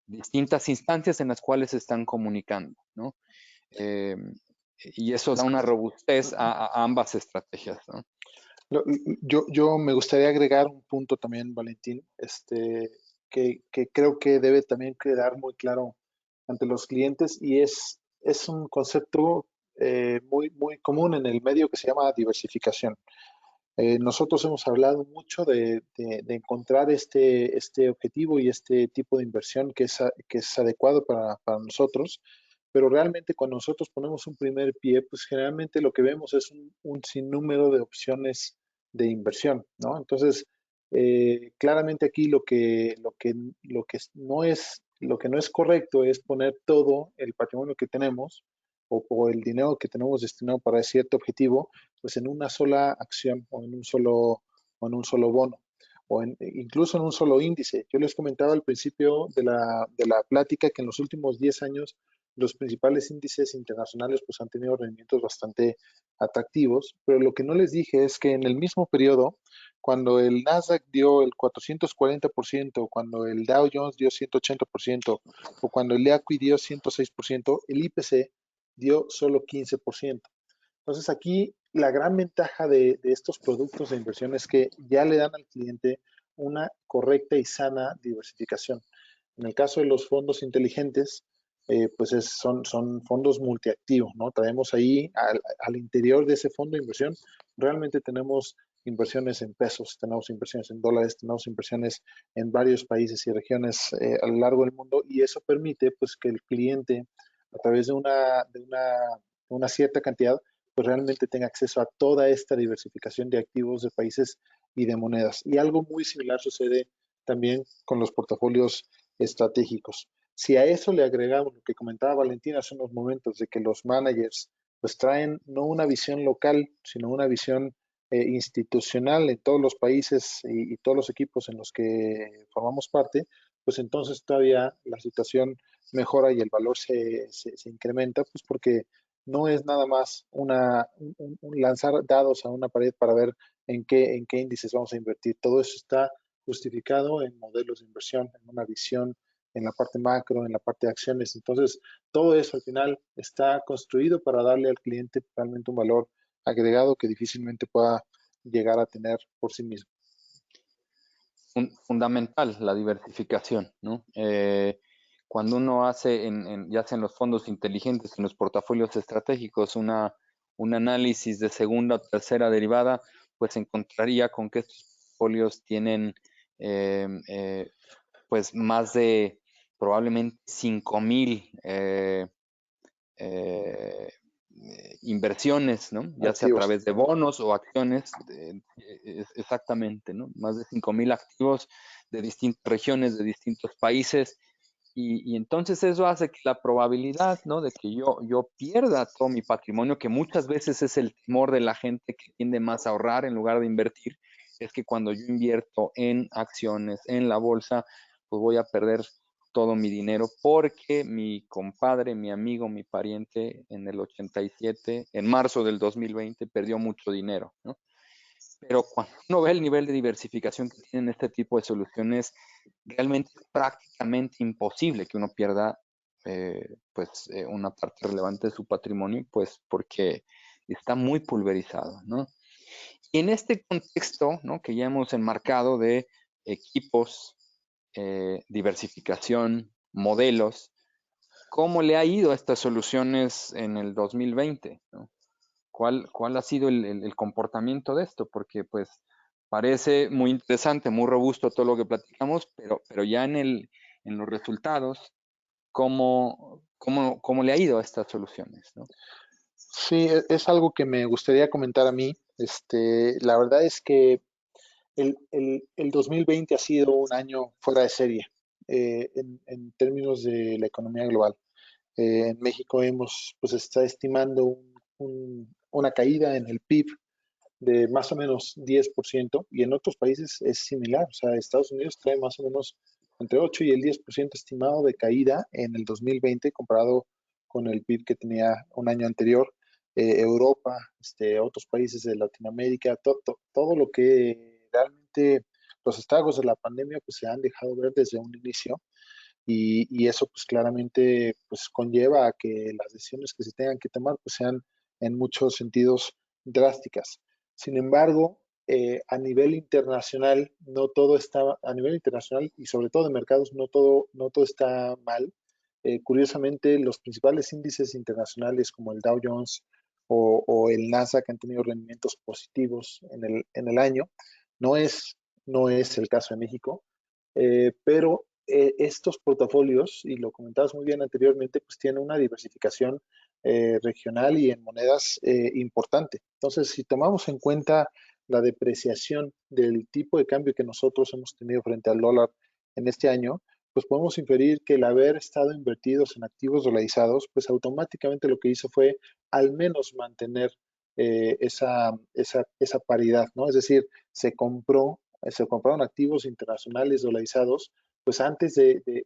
distintas instancias en las cuales se están comunicando, ¿no? Y eso da una robustez a ambas estrategias, ¿no? Yo me gustaría agregar un punto también, Valentín, que creo que debe también quedar muy claro ante los clientes, y es un concepto muy común en el medio que se llama diversificación. Nosotros hemos hablado mucho de encontrar este objetivo y este tipo de inversión que es adecuado para nosotros, pero realmente cuando nosotros ponemos un primer pie, pues generalmente lo que vemos es un sinnúmero de opciones de inversión, ¿no? Entonces, claramente aquí lo que no es correcto es poner todo el patrimonio que tenemos o el dinero que tenemos destinado para cierto objetivo, pues en una sola acción o en un solo bono o incluso en un solo índice. Yo les comentaba al principio de la plática que en los últimos 10 años los principales índices internacionales pues han tenido rendimientos bastante atractivos, pero lo que no les dije es que en el mismo periodo, cuando el Nasdaq dio el 440%, cuando el Dow Jones dio 180%, o cuando el EACI dio 106%, el IPC dio solo 15%. Entonces aquí la gran ventaja de estos productos de inversión es que ya le dan al cliente una correcta y sana diversificación. En el caso de los fondos inteligentes, pues son fondos multiactivos, ¿no? Traemos ahí al interior de ese fondo de inversión, realmente tenemos inversiones en pesos, tenemos inversiones en dólares, tenemos inversiones en varios países y regiones a lo largo del mundo, y eso permite pues que el cliente, a través de una cierta cantidad, pues realmente tenga acceso a toda esta diversificación de activos, de países y de monedas. Y algo muy similar sucede también con los portafolios estratégicos. Si a eso le agregamos lo que comentaba Valentina hace unos momentos, de que los managers pues traen no una visión local, sino una visión institucional en todos los países y todos los equipos en los que formamos parte, pues entonces todavía la situación mejora y el valor se incrementa, pues porque no es nada más un lanzar dados a una pared para ver en qué índices vamos a invertir. Todo eso está justificado en modelos de inversión, en una visión, en la parte macro, en la parte de acciones. Entonces, todo eso al final está construido para darle al cliente realmente un valor agregado que difícilmente pueda llegar a tener por sí mismo. Fundamental la diversificación, ¿no? Cuando uno hace, ya sea en los fondos inteligentes, en los portafolios estratégicos, un análisis de segunda o tercera derivada, pues encontraría con que estos portafolios tienen pues más de probablemente 5,000 inversiones, ¿no? Ya sea a Activos. través de bonos o acciones, exactamente, ¿no? Más de 5,000 activos de distintas regiones, de distintos países, y entonces eso hace que la probabilidad, ¿no? De que yo pierda todo mi patrimonio, que muchas veces es el temor de la gente que tiende más a ahorrar en lugar de invertir, es que cuando yo invierto en acciones, en la bolsa, pues voy a perder todo mi dinero porque mi compadre, mi amigo, mi pariente en el 87, en marzo del 2020, perdió mucho dinero, ¿no? Pero cuando uno ve el nivel de diversificación que tienen este tipo de soluciones, realmente es prácticamente imposible que uno pierda una parte relevante de su patrimonio, pues porque está muy pulverizado, ¿no? Y en este contexto, ¿no? Que ya hemos enmarcado de equipos, diversificación, modelos, ¿cómo le ha ido a estas soluciones en el 2020? ¿No? ¿Cuál ha sido el comportamiento de esto? Porque pues parece muy interesante, muy robusto todo lo que platicamos, pero ya en los resultados, ¿cómo le ha ido a estas soluciones? ¿No? Sí, es algo que me gustaría comentar a mí. La verdad es que el 2020 ha sido un año fuera de serie en términos de la economía global. En México pues está estimando una caída en el PIB de más o menos 10%, y en otros países es similar. O sea, Estados Unidos trae más o menos entre 8 y el 10% estimado de caída en el 2020 comparado con el PIB que tenía un año anterior. Europa, otros países de Latinoamérica, todo lo que realmente los estragos de la pandemia pues se han dejado ver desde un inicio, y eso pues claramente pues conlleva a que las decisiones que se tengan que tomar pues sean en muchos sentidos drásticas. Sin embargo, a nivel internacional no todo está, a nivel internacional y sobre todo de mercados, no todo está mal. Curiosamente, los principales índices internacionales como el Dow Jones o el Nasdaq han tenido rendimientos positivos en el año. No es, no es el caso de México, pero estos portafolios, y lo comentabas muy bien anteriormente, pues tienen una diversificación regional y en monedas importante. Entonces, si tomamos en cuenta la depreciación del tipo de cambio que nosotros hemos tenido frente al dólar en este año, pues podemos inferir que el haber estado invertidos en activos dolarizados, pues automáticamente lo que hizo fue al menos mantener esa paridad, ¿no? Es decir, se compraron activos internacionales dolarizados, pues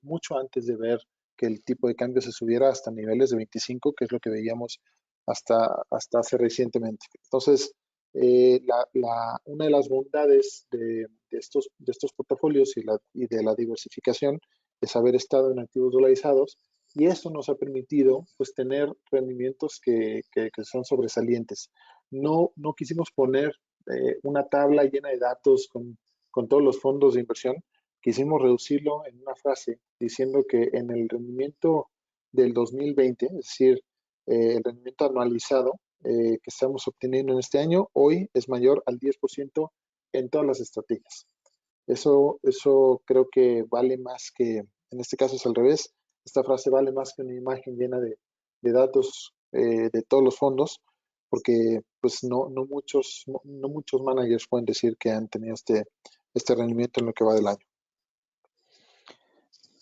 mucho antes de ver que el tipo de cambio se subiera hasta niveles de 25, que es lo que veíamos hasta hace recientemente. Entonces, una de las bondades de estos portafolios y de la diversificación es haber estado en activos dolarizados, y eso nos ha permitido pues tener rendimientos que son sobresalientes. No quisimos poner una tabla llena de datos con todos los fondos de inversión. Quisimos reducirlo en una frase diciendo que en el rendimiento del 2020, es decir, el rendimiento anualizado, que estamos obteniendo en este año, hoy es mayor al 10% en todas las estrategias. Eso creo que vale más que, en este caso es al revés, esta frase vale más que una imagen llena de datos de todos los fondos, porque pues no muchos managers pueden decir que han tenido este rendimiento en lo que va del año.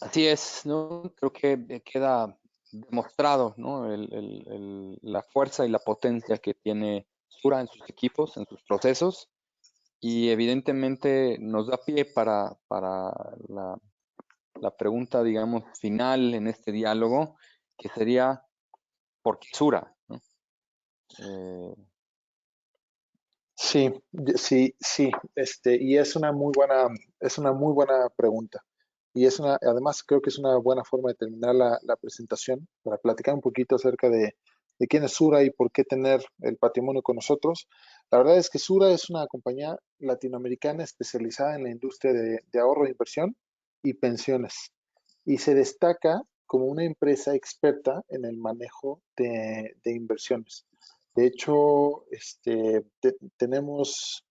Así es, ¿no? Creo que queda demostrado, ¿no? La fuerza y la potencia que tiene Sura en sus equipos, en sus procesos, y evidentemente nos da pie para la pregunta, digamos, final en este diálogo, que sería, ¿por qué Sura? ¿No? Sí, sí, y es una muy buena pregunta. Y además creo que es una buena forma de terminar la presentación para platicar un poquito acerca de quién es Sura y por qué tener el patrimonio con nosotros. La verdad es que Sura es una compañía latinoamericana especializada en la industria de ahorro e inversión y pensiones. Y se destaca como una empresa experta en el manejo de inversiones. De hecho, tenemos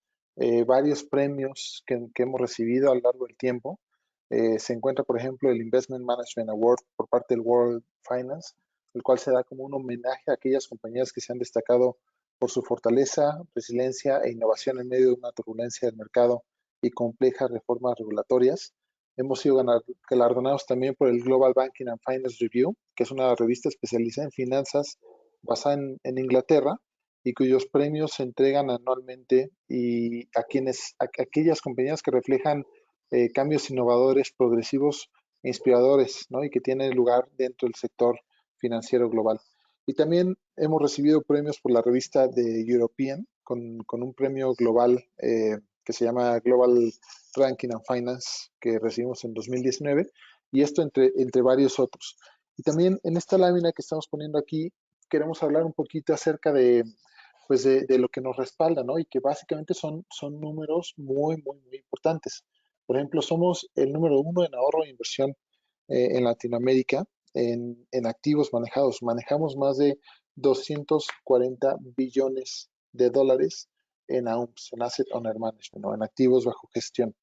varios premios que hemos recibido a lo largo del tiempo. Se encuentra, por ejemplo, el Investment Management Award por parte del World Finance, el cual se da como un homenaje a aquellas compañías que se han destacado por su fortaleza, resiliencia e innovación en medio de una turbulencia del mercado y complejas reformas regulatorias. Hemos sido galardonados también por el Global Banking and Finance Review, que es una revista especializada en finanzas basada en Inglaterra y cuyos premios se entregan anualmente y a aquellas compañías que reflejan cambios innovadores, progresivos e inspiradores, ¿no? Y que tienen lugar dentro del sector financiero global. Y también hemos recibido premios por la revista de European, con un premio global que se llama Global Ranking and Finance, que recibimos en 2019, y esto entre varios otros. Y también en esta lámina que estamos poniendo aquí, queremos hablar un poquito acerca pues de lo que nos respalda, ¿no? Y que básicamente son números muy importantes. Por ejemplo, somos el número 1 en ahorro e inversión en Latinoamérica, en activos manejados. Manejamos más de 240 billones de dólares en AUMS, en Asset Under Management, ¿no? En activos bajo gestión.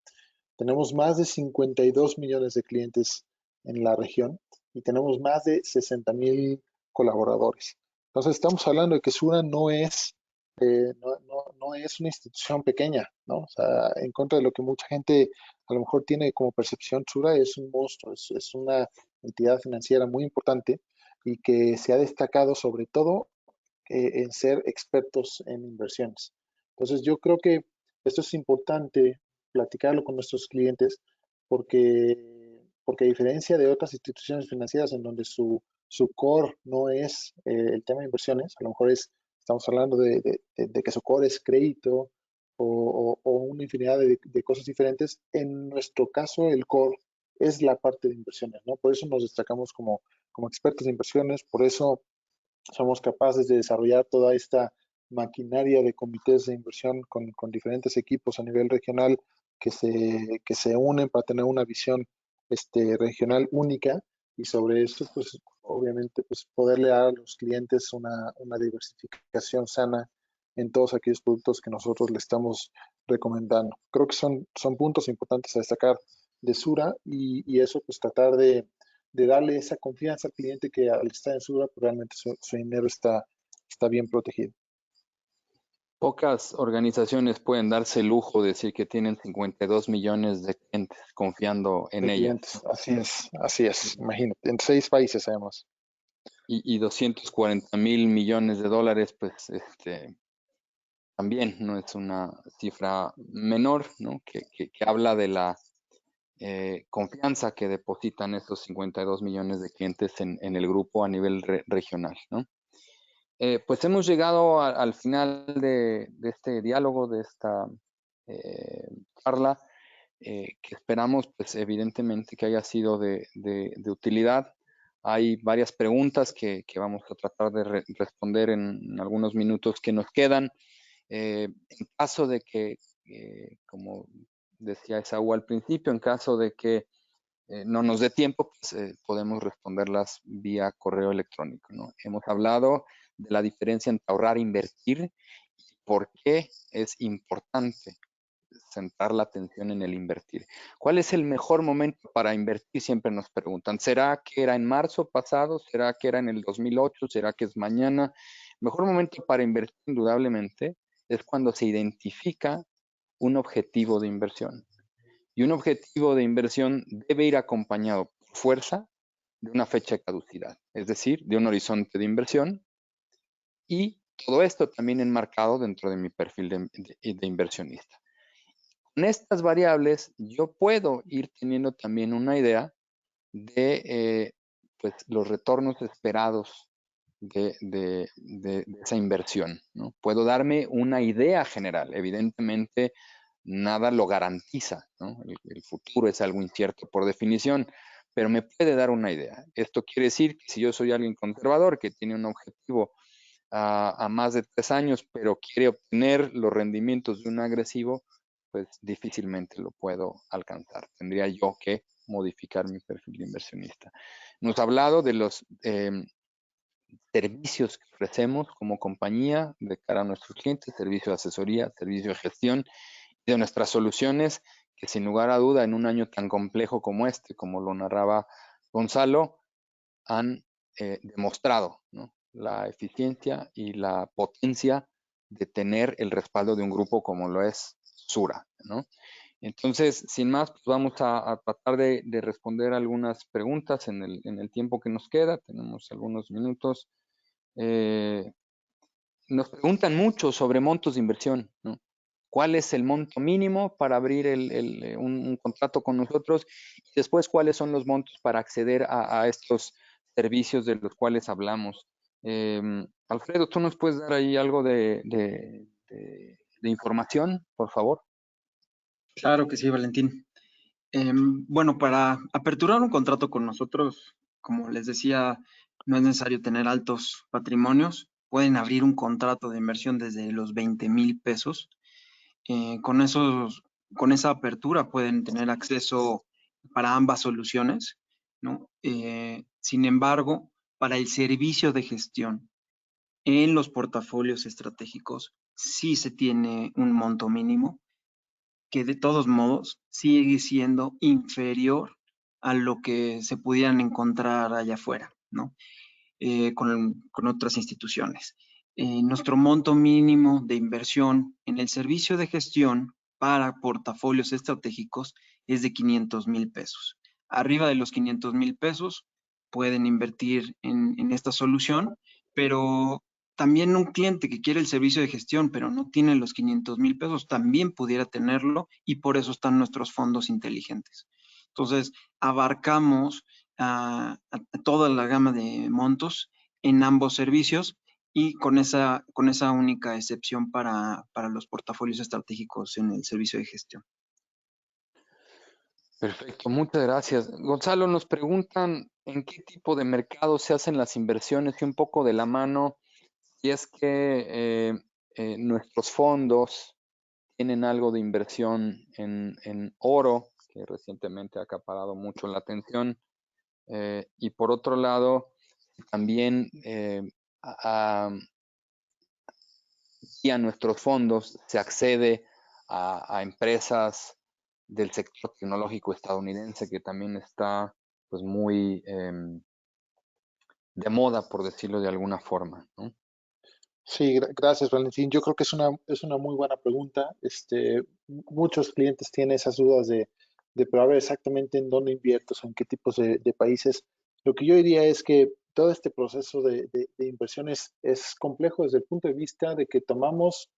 Tenemos más de 52 millones de clientes en la región y tenemos más de 60,000 colaboradores. Entonces estamos hablando de que Sura no es una institución pequeña, ¿no? O sea, en contra de lo que mucha gente a lo mejor tiene como percepción, Sura es un monstruo, es una entidad financiera muy importante y que se ha destacado sobre todo en ser expertos en inversiones. Entonces yo creo que esto es importante platicarlo con nuestros clientes porque a diferencia de otras instituciones financieras en donde su core no es el tema de inversiones, a lo mejor estamos hablando de que su core es crédito o una infinidad de cosas diferentes. En nuestro caso, el core es la parte de inversiones, ¿no? Por eso nos destacamos como expertos de inversiones, por eso somos capaces de desarrollar toda esta maquinaria de comités de inversión con diferentes equipos a nivel regional que se unen para tener una visión regional única y sobre eso, pues obviamente, pues poderle dar a los clientes una diversificación sana en todos aquellos productos que nosotros le estamos recomendando. Creo que son puntos importantes a destacar de Sura y eso, pues tratar de darle esa confianza al cliente que al estar en Sura, pues realmente su dinero está bien protegido. Pocas organizaciones pueden darse el lujo de decir que tienen 52 millones de clientes confiando en De ellas. clientes, así es, imagínate, en 6 países además. Y 240 mil millones de dólares, pues también no es una cifra menor, ¿no? Que habla de la confianza que depositan estos 52 millones de clientes en el grupo a nivel regional, ¿no? Pues hemos llegado al final de este diálogo, de esta charla, que esperamos, pues evidentemente, que haya sido de utilidad. Hay varias preguntas que vamos a tratar de responder en algunos minutos que nos quedan. En caso de que, como decía Esaú al principio, en caso de que no nos dé tiempo, pues podemos responderlas vía correo electrónico, ¿no? Hemos hablado de la diferencia entre ahorrar e invertir, y por qué es importante centrar la atención en el invertir. ¿Cuál es el mejor momento para invertir? Siempre nos preguntan. ¿Será que era en marzo pasado? ¿Será que era en el 2008? ¿Será que es mañana? El mejor momento para invertir, indudablemente, es cuando se identifica un objetivo de inversión. Y un objetivo de inversión debe ir acompañado por fuerza de una fecha de caducidad, es decir, de un horizonte de inversión, y todo esto también enmarcado dentro de mi perfil de inversionista. Con estas variables yo puedo ir teniendo también una idea de pues, los retornos esperados de esa inversión, ¿no? Puedo darme una idea general. Evidentemente, nada lo garantiza, ¿no? El futuro es algo incierto por definición, pero me puede dar una idea. Esto quiere decir que si yo soy alguien conservador que tiene un objetivo a más de 3 años, pero quiere obtener los rendimientos de un agresivo, pues difícilmente lo puedo alcanzar. Tendría yo que modificar mi perfil de inversionista. Nos ha hablado de los servicios que ofrecemos como compañía de cara a nuestros clientes, servicio de asesoría, servicio de gestión, y de nuestras soluciones que sin lugar a duda en un año tan complejo como este, como lo narraba Gonzalo, han demostrado, ¿no?, la eficiencia y la potencia de tener el respaldo de un grupo como lo es Sura, ¿no? Entonces, sin más, pues vamos a tratar de responder algunas preguntas en el tiempo que nos queda. Tenemos algunos minutos. Nos preguntan mucho sobre montos de inversión, ¿no? ¿Cuál es el monto mínimo para abrir un contrato con nosotros? Y después, ¿cuáles son los montos para acceder a estos servicios de los cuales hablamos? Alfredo, ¿tú nos puedes dar ahí algo de información, por favor? Claro que sí, Valentín. Bueno, para aperturar un contrato con nosotros, como les decía, no es necesario tener altos patrimonios. Pueden abrir un contrato de inversión desde los 20,000 pesos. Con esa apertura pueden tener acceso para ambas soluciones, ¿no? Sin embargo, para el servicio de gestión en los portafolios estratégicos, sí se tiene un monto mínimo que de todos modos sigue siendo inferior a lo que se pudieran encontrar allá afuera, ¿no? Con otras instituciones. Nuestro monto mínimo de inversión en el servicio de gestión para portafolios estratégicos es de 500,000 pesos. Arriba de los 500,000 pesos pueden invertir en esta solución, pero también un cliente que quiere el servicio de gestión, pero no tiene los 500,000 pesos, también pudiera tenerlo, y por eso están nuestros fondos inteligentes. Entonces, abarcamos a toda la gama de montos en ambos servicios, y con esa única excepción para los portafolios estratégicos en el servicio de gestión. Perfecto, muchas gracias. Gonzalo, nos preguntan en qué tipo de mercado se hacen las inversiones y un poco de la mano, si es que nuestros fondos tienen algo de inversión en oro, que recientemente ha acaparado mucho la atención, y por otro lado, también y a nuestros fondos se accede a empresas del sector tecnológico estadounidense que también está pues muy de moda, por decirlo de alguna forma, ¿no? Sí, gracias, Valentín. Yo creo que es una muy buena pregunta. Muchos clientes tienen esas dudas de probar exactamente en dónde inviertes o en qué tipos de países. Lo que yo diría es que todo este proceso de inversión es complejo desde el punto de vista de que tomamos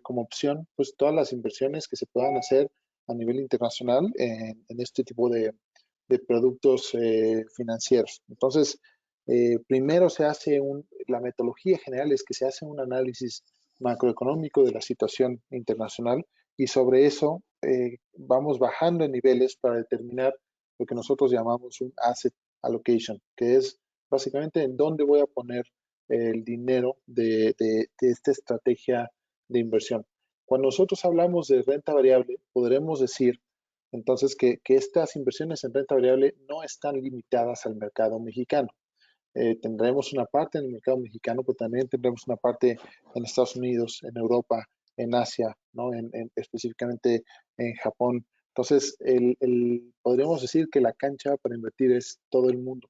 como opción pues todas las inversiones que se puedan hacer a nivel internacional en este tipo de productos financieros. Entonces, primero se hace la metodología general es que se hace un análisis macroeconómico de la situación internacional, y sobre eso vamos bajando en niveles para determinar lo que nosotros llamamos un asset allocation, que es básicamente en dónde voy a poner el dinero de esta estrategia de inversión. Cuando nosotros hablamos de renta variable, podremos decir Entonces, que estas inversiones en renta variable no están limitadas al mercado mexicano. Tendremos una parte en el mercado mexicano, pero también tendremos una parte en Estados Unidos, en Europa, en Asia, ¿no? Específicamente en Japón. Entonces, podríamos decir que la cancha para invertir es todo el mundo.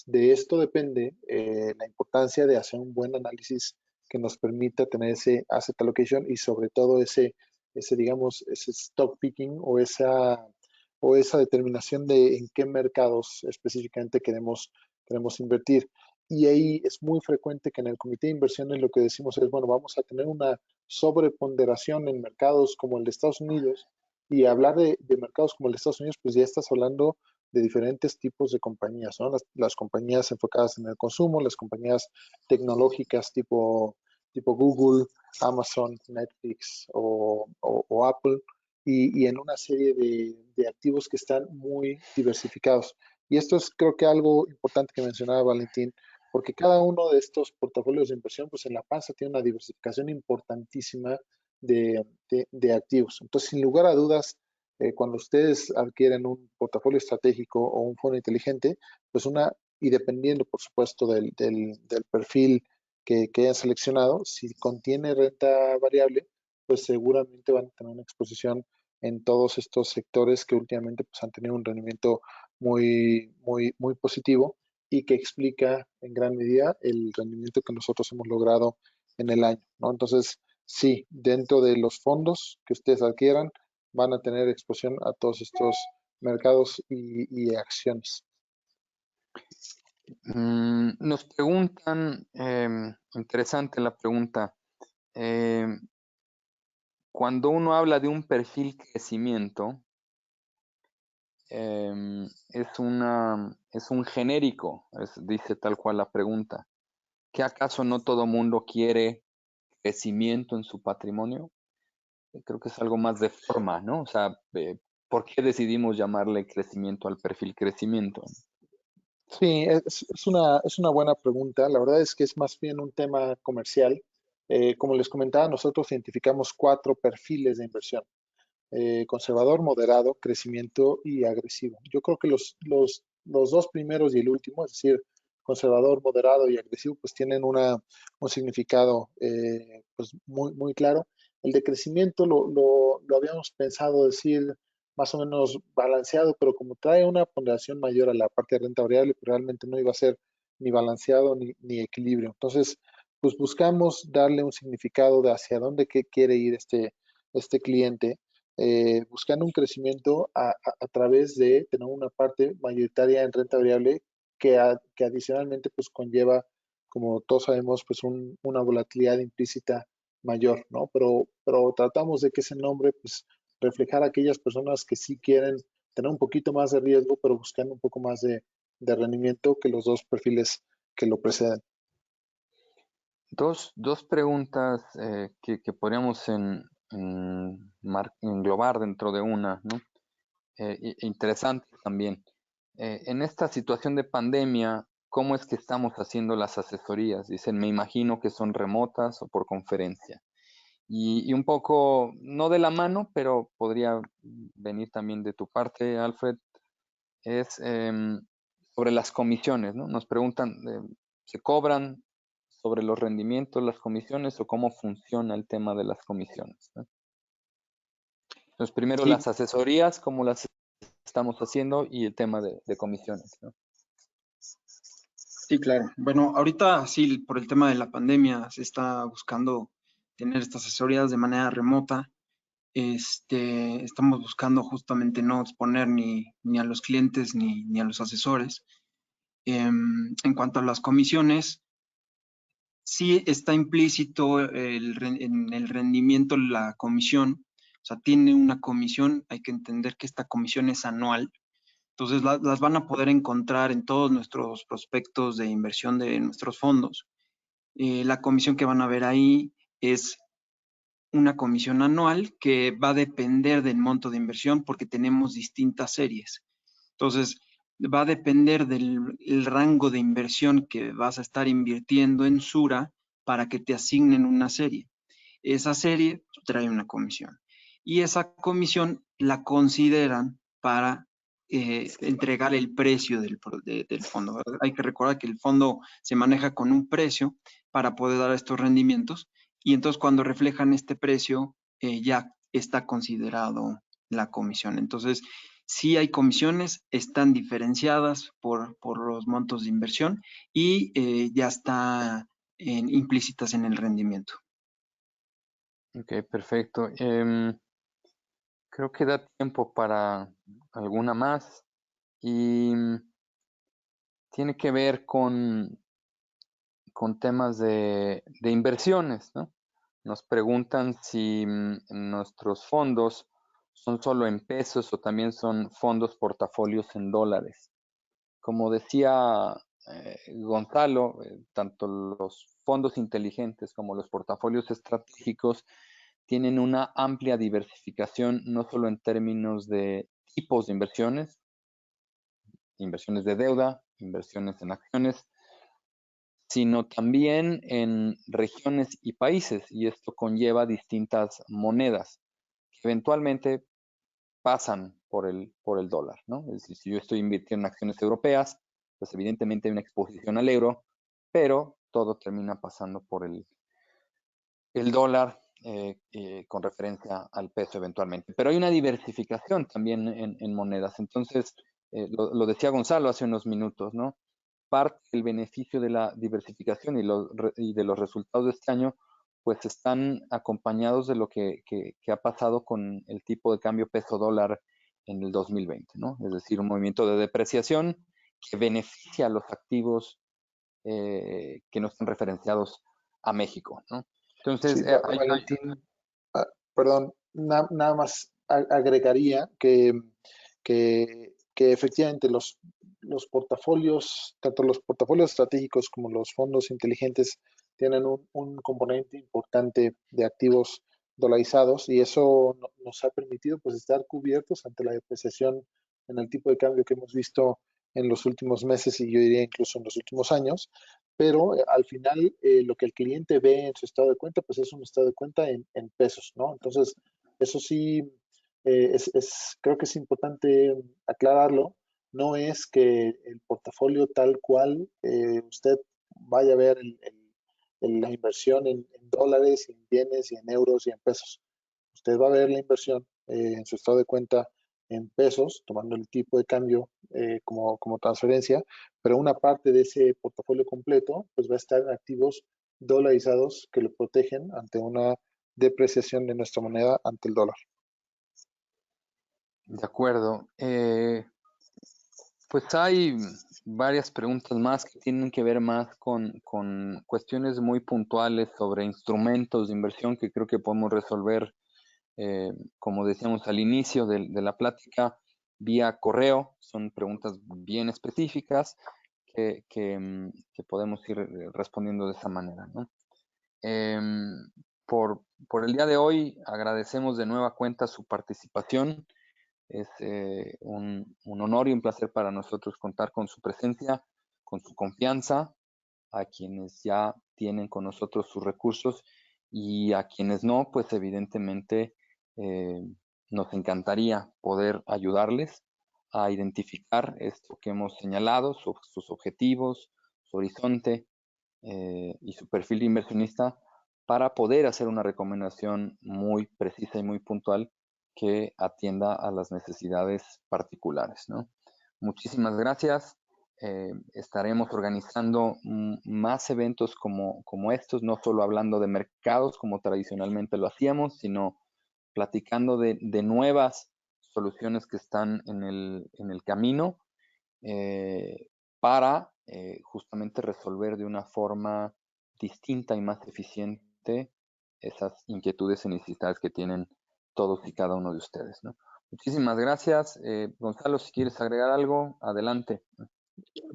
De esto depende la importancia de hacer un buen análisis que nos permita tener ese asset allocation y sobre todo digamos, ese stock picking o esa determinación de en qué mercados específicamente queremos invertir. Y ahí es muy frecuente que en el comité de inversiones lo que decimos es, bueno, vamos a tener una sobreponderación en mercados como el de Estados Unidos, y hablar de mercados como el de Estados Unidos, pues ya estás hablando de diferentes tipos de compañías, ¿no? Las compañías enfocadas en el consumo, las compañías tecnológicas tipo Google, Amazon, Netflix o Apple, y en una serie de activos que están muy diversificados. Y esto es creo que algo importante que mencionaba Valentín, porque cada uno de estos portafolios de inversión, pues en la panza tiene una diversificación importantísima de activos. Entonces, sin lugar a dudas, cuando ustedes adquieren un portafolio estratégico o un fondo inteligente, pues y dependiendo, por supuesto, del perfil que hayan seleccionado, si contiene renta variable, pues seguramente van a tener una exposición en todos estos sectores que últimamente pues, han tenido un rendimiento muy positivo y que explica en gran medida el rendimiento que nosotros hemos logrado en el año, ¿no? Entonces, sí, dentro de los fondos que ustedes adquieran, van a tener exposición a todos estos mercados y acciones. Nos preguntan, interesante la pregunta, cuando uno habla de un perfil crecimiento, es un genérico, dice tal cual la pregunta. ¿Qué acaso no todo mundo quiere crecimiento en su patrimonio? Creo que es algo más de forma, ¿no? O sea, ¿por qué decidimos llamarle crecimiento al perfil crecimiento? Sí, es una buena pregunta. La verdad es que es más bien un tema comercial. Como les comentaba, nosotros identificamos 4 perfiles de inversión: conservador, moderado, crecimiento y agresivo. Yo creo que los dos primeros y el último, es decir, conservador, moderado y agresivo, pues tienen un significado pues muy claro. El de crecimiento lo habíamos pensado decir más o menos balanceado, pero como trae una ponderación mayor a la parte de renta variable, pues realmente no iba a ser ni balanceado ni equilibrio. Entonces, pues buscamos darle un significado de hacia dónde quiere ir este cliente, buscando un crecimiento a través de tener una parte mayoritaria en renta variable que adicionalmente pues conlleva, como todos sabemos, pues una volatilidad implícita mayor, ¿no? Pero tratamos de que ese nombre pues reflejara a aquellas personas que sí quieren tener un poquito más de riesgo, pero buscando un poco más de rendimiento que los dos perfiles que lo preceden. Dos preguntas que podríamos englobar dentro de una, ¿no? Interesante también. En esta situación de pandemia, ¿cómo es que estamos haciendo las asesorías? Dicen, me imagino que son remotas o por conferencia. Y un poco, no de la mano, pero podría venir también de tu parte, Alfred, es sobre las comisiones, ¿no? Nos preguntan, ¿se cobran sobre los rendimientos las comisiones o cómo funciona el tema de las comisiones, ¿no? Entonces, primero Sí, las asesorías, cómo las estamos haciendo y el tema de comisiones, ¿no? sí, claro. Bueno, ahorita sí, por el tema de la pandemia, se está buscando tener estas asesorías de manera remota. Estamos buscando justamente no exponer ni a los clientes ni a los asesores. En cuanto a las comisiones, sí está implícito en el rendimiento la comisión. O sea, tiene una comisión, hay que entender que esta comisión es anual. Entonces, las van a poder encontrar en todos nuestros prospectos de inversión de nuestros fondos. La comisión que van a ver ahí es una comisión anual que va a depender del monto de inversión porque tenemos distintas series. Entonces, va a depender del rango de inversión que vas a estar invirtiendo en Sura para que te asignen una serie. Esa serie trae una comisión. y esa comisión la consideran para entregar el precio del fondo, ¿verdad? Hay que recordar que el fondo se maneja con un precio para poder dar estos rendimientos, y entonces cuando reflejan este precio ya está considerado la comisión. Entonces, sí hay comisiones, están diferenciadas por los montos de inversión y ya está implícitas en el rendimiento. Ok, perfecto. Creo que da tiempo para alguna más y tiene que ver con temas de inversiones, ¿no? Nos preguntan si nuestros fondos son solo en pesos o también son fondos portafolios en dólares. Como decía Gonzalo, tanto los fondos inteligentes como los portafolios estratégicos tienen una amplia diversificación, no solo en términos de tipos de inversiones, inversiones de deuda, inversiones en acciones, sino también en regiones y países, y esto conlleva distintas monedas que eventualmente pasan por el dólar, ¿no? Es decir, si yo estoy invirtiendo en acciones europeas, pues evidentemente hay una exposición al euro, pero todo termina pasando por el dólar con referencia al peso eventualmente. Pero hay una diversificación también en monedas. Entonces, lo decía Gonzalo hace unos minutos, ¿no? Parte del beneficio de la diversificación y de los resultados de este año, pues están acompañados de lo que ha pasado con el tipo de cambio peso-dólar en el 2020, ¿no? Es decir, un movimiento de depreciación que beneficia a los activos que no están referenciados a México, ¿no? Entonces, Sí, Valentín, perdón, nada más agregaría que efectivamente los portafolios, tanto los portafolios estratégicos como los fondos inteligentes, tienen un componente importante de activos dolarizados, y eso nos ha permitido pues estar cubiertos ante la depreciación en el tipo de cambio que hemos visto en los últimos meses, y yo diría incluso en los últimos años. Pero al final lo que el cliente ve en su estado de cuenta, pues es un estado de cuenta en pesos, ¿no? Entonces, eso sí, creo que es importante aclararlo. No es que el portafolio tal cual usted vaya a ver la inversión en dólares, en yenes y en euros y en pesos. Usted va a ver la inversión en su estado de cuenta en pesos, tomando el tipo de cambio como transferencia, pero una parte de ese portafolio completo pues va a estar en activos dolarizados que lo protegen ante una depreciación de nuestra moneda ante el dólar. de acuerdo. Pues hay varias preguntas más que tienen que ver más con cuestiones muy puntuales sobre instrumentos de inversión que creo que podemos resolver, como decíamos al inicio de la plática, vía correo. Son preguntas bien específicas que podemos ir respondiendo de esa manera, ¿no? Por el día de hoy agradecemos de nueva cuenta su participación. Es un honor y un placer para nosotros contar con su presencia, con su confianza, a quienes ya tienen con nosotros sus recursos, y a quienes no, pues evidentemente nos encantaría poder ayudarles a identificar esto que hemos señalado, sus objetivos, su horizonte y su perfil de inversionista, para poder hacer una recomendación muy precisa y muy puntual que atienda a las necesidades particulares, ¿no? Muchísimas gracias. Estaremos organizando más eventos como estos, no solo hablando de mercados como tradicionalmente lo hacíamos, sino platicando de nuevas soluciones que están en el camino para justamente resolver de una forma distinta y más eficiente esas inquietudes y necesidades que tienen todos y cada uno de ustedes, ¿no? Muchísimas gracias. Gonzalo, si quieres agregar algo, adelante.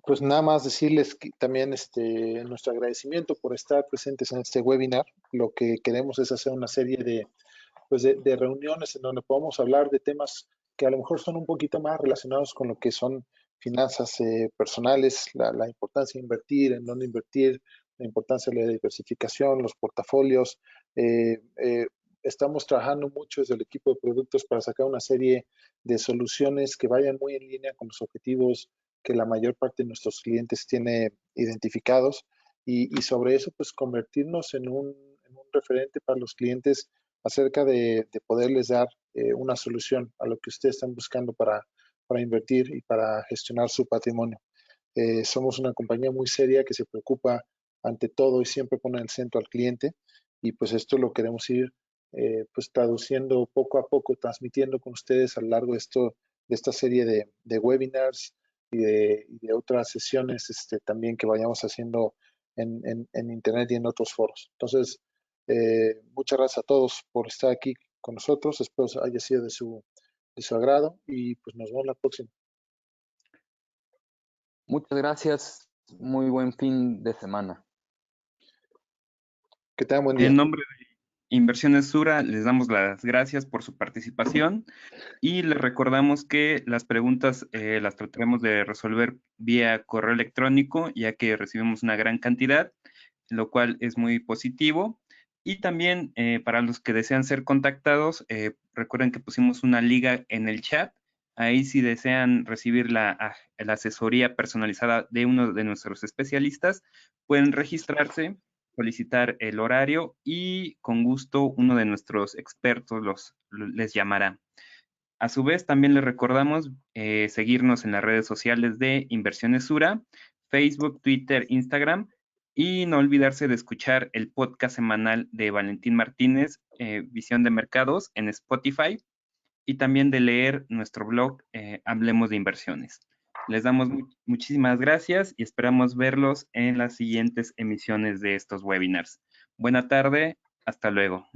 Pues nada más decirles que también nuestro agradecimiento por estar presentes en este webinar. Lo que queremos es hacer una serie de reuniones en donde podamos hablar de temas que a lo mejor son un poquito más relacionados con lo que son finanzas personales, la importancia de invertir, en dónde invertir, la importancia de la diversificación, los portafolios, estamos trabajando mucho desde el equipo de productos para sacar una serie de soluciones que vayan muy en línea con los objetivos que la mayor parte de nuestros clientes tiene identificados y sobre eso pues convertirnos en un referente para los clientes acerca de poderles dar una solución a lo que ustedes están buscando para invertir y para gestionar su patrimonio. Somos una compañía muy seria que se preocupa ante todo y siempre pone en el centro al cliente y pues esto lo queremos ir pues traduciendo poco a poco, transmitiendo con ustedes a lo largo de esta serie de webinars y de otras sesiones también que vayamos haciendo en internet y en otros foros. Entonces, muchas gracias a todos por estar aquí con nosotros. Espero haya sido de su agrado y pues nos vemos la próxima. Muchas gracias. Muy buen fin de semana. Que tengan buen día. En nombre de Inversiones Sura, les damos las gracias por su participación y les recordamos que las preguntas las trataremos de resolver vía correo electrónico, ya que recibimos una gran cantidad, lo cual es muy positivo. Y también para los que desean ser contactados, recuerden que pusimos una liga en el chat. Ahí si desean recibir la asesoría personalizada de uno de nuestros especialistas, pueden registrarse, solicitar el horario y con gusto uno de nuestros expertos les llamará. A su vez, también les recordamos seguirnos en las redes sociales de Inversiones Sura, Facebook, Twitter, Instagram, y no olvidarse de escuchar el podcast semanal de Valentín Martínez, Visión de Mercados, en Spotify, y también de leer nuestro blog, Hablemos de Inversiones. Les damos muchísimas gracias y esperamos verlos en las siguientes emisiones de estos webinars. Buena tarde, hasta luego.